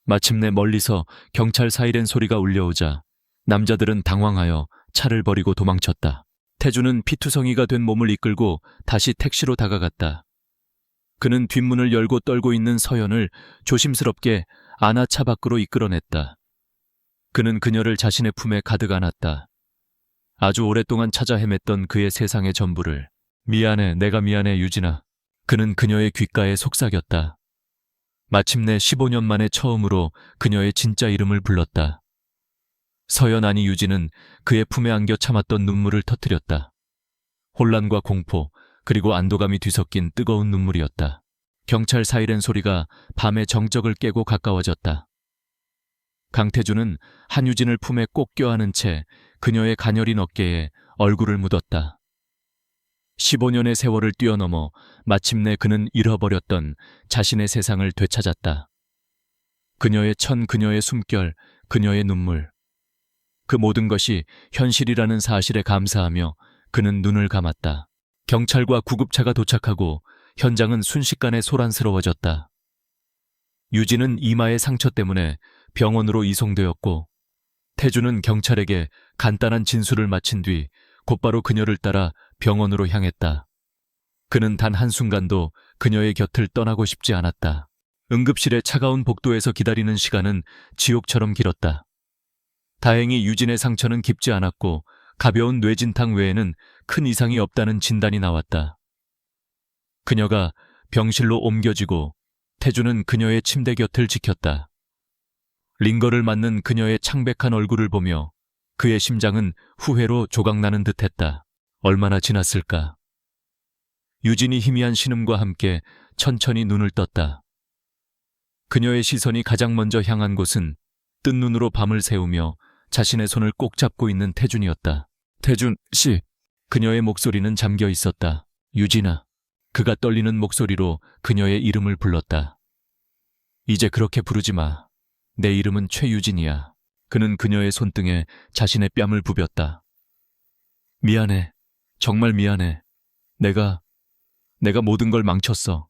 마침내 멀리서 경찰 사이렌 소리가 울려오자 남자들은 당황하여 차를 버리고 도망쳤다. 태주는 피투성이가 된 몸을 이끌고 다시 택시로 다가갔다. 그는 뒷문을 열고 떨고 있는 서연을 조심스럽게 안아 차 밖으로 이끌어냈다. 그는 그녀를 자신의 품에 가득 안았다. 아주 오랫동안 찾아 헤맸던 그의 세상의 전부를. 미안해, 내가 미안해, 유진아. 그는 그녀의 귓가에 속삭였다. 마침내 15년 만에 처음으로 그녀의 진짜 이름을 불렀다. 서연 아니 유진은 그의 품에 안겨 참았던 눈물을 터뜨렸다. 혼란과 공포, 그리고 안도감이 뒤섞인 뜨거운 눈물이었다. 경찰 사이렌 소리가 밤의 정적을 깨고 가까워졌다. 강태주는 한유진을 품에 꼭 껴안은 채 그녀의 가녀린 어깨에 얼굴을 묻었다. 15년의 세월을 뛰어넘어 마침내 그는 잃어버렸던 자신의 세상을 되찾았다. 그녀의 천, 그녀의 숨결, 그녀의 눈물. 그 모든 것이 현실이라는 사실에 감사하며 그는 눈을 감았다. 경찰과 구급차가 도착하고 현장은 순식간에 소란스러워졌다. 유진은 이마의 상처 때문에 병원으로 이송되었고 태주는 경찰에게 간단한 진술을 마친 뒤 곧바로 그녀를 따라 병원으로 향했다. 그는 단 한순간도 그녀의 곁을 떠나고 싶지 않았다. 응급실의 차가운 복도에서 기다리는 시간은 지옥처럼 길었다. 다행히 유진의 상처는 깊지 않았고 가벼운 뇌진탕 외에는 큰 이상이 없다는 진단이 나왔다. 그녀가 병실로 옮겨지고 태주는 그녀의 침대 곁을 지켰다. 링거를 맞는 그녀의 창백한 얼굴을 보며 그의 심장은 후회로 조각나는 듯했다. 얼마나 지났을까? 유진이 희미한 신음과 함께 천천히 눈을 떴다. 그녀의 시선이 가장 먼저 향한 곳은 뜬 눈으로 밤을 새우며 자신의 손을 꼭 잡고 있는 태준이었다. 태준 씨. 그녀의 목소리는 잠겨 있었다. 유진아. 그가 떨리는 목소리로 그녀의 이름을 불렀다. 이제 그렇게 부르지 마. 내 이름은 최유진이야. 그는 그녀의 손등에 자신의 뺨을 부볐다. 미안해. 정말 미안해. 내가 모든 걸 망쳤어.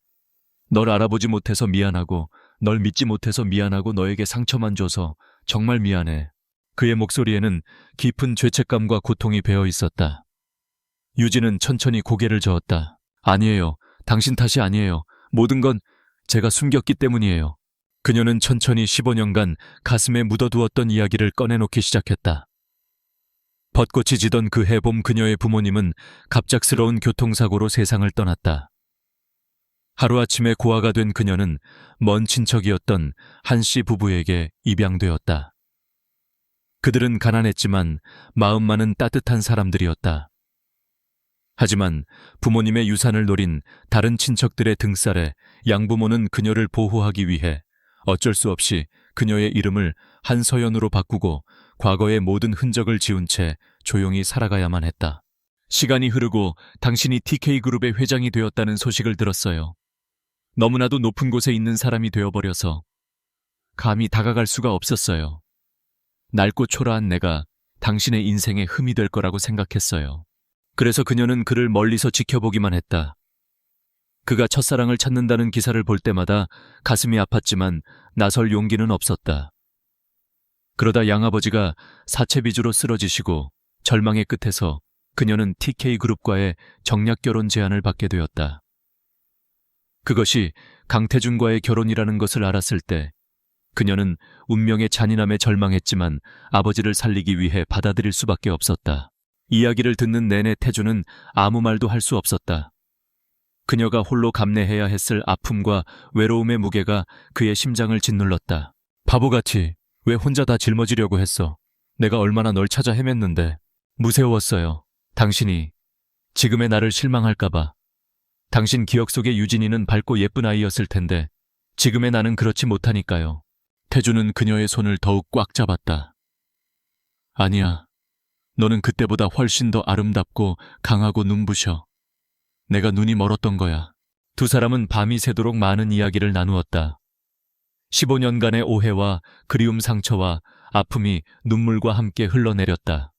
널 알아보지 못해서 미안하고 널 믿지 못해서 미안하고 너에게 상처만 줘서 정말 미안해. 그의 목소리에는 깊은 죄책감과 고통이 배어 있었다. 유진은 천천히 고개를 저었다. 아니에요. 당신 탓이 아니에요. 모든 건 제가 숨겼기 때문이에요. 그녀는 천천히 15년간 가슴에 묻어두었던 이야기를 꺼내놓기 시작했다. 벚꽃이 지던 그 해봄 그녀의 부모님은 갑작스러운 교통사고로 세상을 떠났다. 하루아침에 고아가 된 그녀는 먼 친척이었던 한씨 부부에게 입양되었다. 그들은 가난했지만 마음만은 따뜻한 사람들이었다. 하지만 부모님의 유산을 노린 다른 친척들의 등살에 양부모는 그녀를 보호하기 위해 어쩔 수 없이 그녀의 이름을 한서연으로 바꾸고 과거의 모든 흔적을 지운 채 조용히 살아가야만 했다. 시간이 흐르고 당신이 TK그룹의 회장이 되었다는 소식을 들었어요. 너무나도 높은 곳에 있는 사람이 되어버려서 감히 다가갈 수가 없었어요. 낡고 초라한 내가 당신의 인생에 흠이 될 거라고 생각했어요. 그래서 그녀는 그를 멀리서 지켜보기만 했다. 그가 첫사랑을 찾는다는 기사를 볼 때마다 가슴이 아팠지만 나설 용기는 없었다. 그러다 양아버지가 사채빚으로 쓰러지시고 절망의 끝에서 그녀는 TK그룹과의 정략결혼 제안을 받게 되었다. 그것이 강태준과의 결혼이라는 것을 알았을 때 그녀는 운명의 잔인함에 절망했지만 아버지를 살리기 위해 받아들일 수밖에 없었다. 이야기를 듣는 내내 태준은 아무 말도 할 수 없었다. 그녀가 홀로 감내해야 했을 아픔과 외로움의 무게가 그의 심장을 짓눌렀다. 바보같이 왜 혼자 다 짊어지려고 했어? 내가 얼마나 널 찾아 헤맸는데. 무서웠어요. 당신이 지금의 나를 실망할까봐. 당신 기억 속의 유진이는 밝고 예쁜 아이였을 텐데 지금의 나는 그렇지 못하니까요. 태준은 그녀의 손을 더욱 꽉 잡았다. 아니야. 너는 그때보다 훨씬 더 아름답고 강하고 눈부셔. 내가 눈이 멀었던 거야. 두 사람은 밤이 새도록 많은 이야기를 나누었다. 15년간의 오해와 그리움 상처와 아픔이 눈물과 함께 흘러내렸다.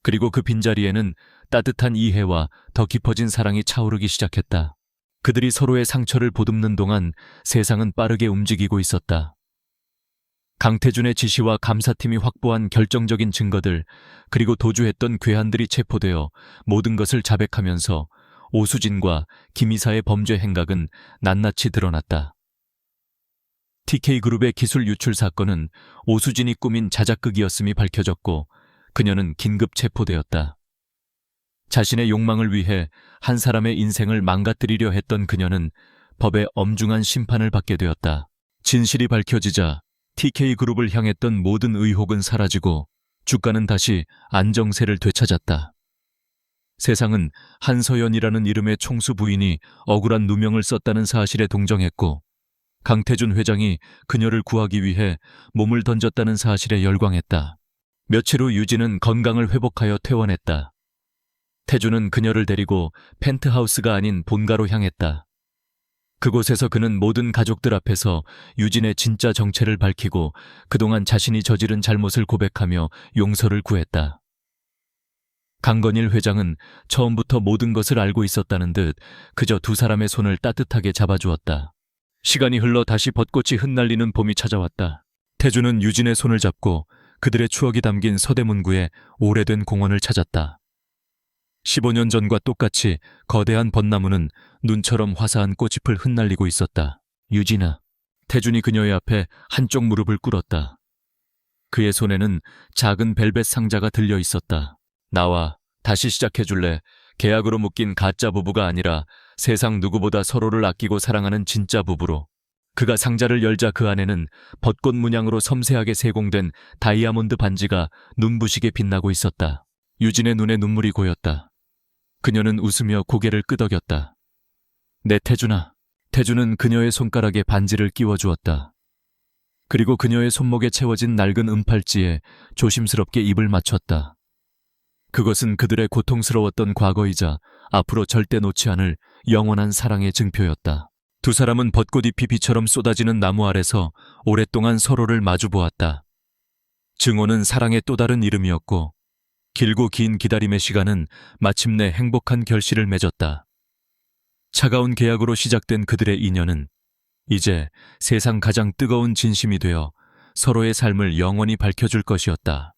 그리고 그 빈자리에는 따뜻한 이해와 더 깊어진 사랑이 차오르기 시작했다. 그들이 서로의 상처를 보듬는 동안 세상은 빠르게 움직이고 있었다. 강태준의 지시와 감사팀이 확보한 결정적인 증거들, 그리고 도주했던 괴한들이 체포되어 모든 것을 자백하면서 오수진과 김이사의 범죄 행각은 낱낱이 드러났다. TK그룹의 기술 유출 사건은 오수진이 꾸민 자작극이었음이 밝혀졌고 그녀는 긴급 체포되었다. 자신의 욕망을 위해 한 사람의 인생을 망가뜨리려 했던 그녀는 법의 엄중한 심판을 받게 되었다. 진실이 밝혀지자 TK그룹을 향했던 모든 의혹은 사라지고 주가는 다시 안정세를 되찾았다. 세상은 한서연이라는 이름의 총수 부인이 억울한 누명을 썼다는 사실에 동정했고 강태준 회장이 그녀를 구하기 위해 몸을 던졌다는 사실에 열광했다. 며칠 후 유진은 건강을 회복하여 퇴원했다. 태준은 그녀를 데리고 펜트하우스가 아닌 본가로 향했다. 그곳에서 그는 모든 가족들 앞에서 유진의 진짜 정체를 밝히고 그동안 자신이 저지른 잘못을 고백하며 용서를 구했다. 강건일 회장은 처음부터 모든 것을 알고 있었다는 듯 그저 두 사람의 손을 따뜻하게 잡아주었다. 시간이 흘러 다시 벚꽃이 흩날리는 봄이 찾아왔다. 태준은 유진의 손을 잡고 그들의 추억이 담긴 서대문구의 오래된 공원을 찾았다. 15년 전과 똑같이 거대한 벚나무는 눈처럼 화사한 꽃잎을 흩날리고 있었다. 유진아. 태준이 그녀의 앞에 한쪽 무릎을 꿇었다. 그의 손에는 작은 벨벳 상자가 들려 있었다. 나와 다시 시작해줄래? 계약으로 묶인 가짜 부부가 아니라 세상 누구보다 서로를 아끼고 사랑하는 진짜 부부로. 그가 상자를 열자 그 안에는 벚꽃 문양으로 섬세하게 세공된 다이아몬드 반지가 눈부시게 빛나고 있었다. 유진의 눈에 눈물이 고였다. 그녀는 웃으며 고개를 끄덕였다. 내 태준아. 태준은 그녀의 손가락에 반지를 끼워주었다. 그리고 그녀의 손목에 채워진 낡은 은팔찌에 조심스럽게 입을 맞췄다. 그것은 그들의 고통스러웠던 과거이자 앞으로 절대 놓지 않을 영원한 사랑의 증표였다. 두 사람은 벚꽃잎이 비처럼 쏟아지는 나무 아래서 오랫동안 서로를 마주보았다. 증오는 사랑의 또 다른 이름이었고 길고 긴 기다림의 시간은 마침내 행복한 결실을 맺었다. 차가운 계약으로 시작된 그들의 인연은 이제 세상 가장 뜨거운 진심이 되어 서로의 삶을 영원히 밝혀줄 것이었다.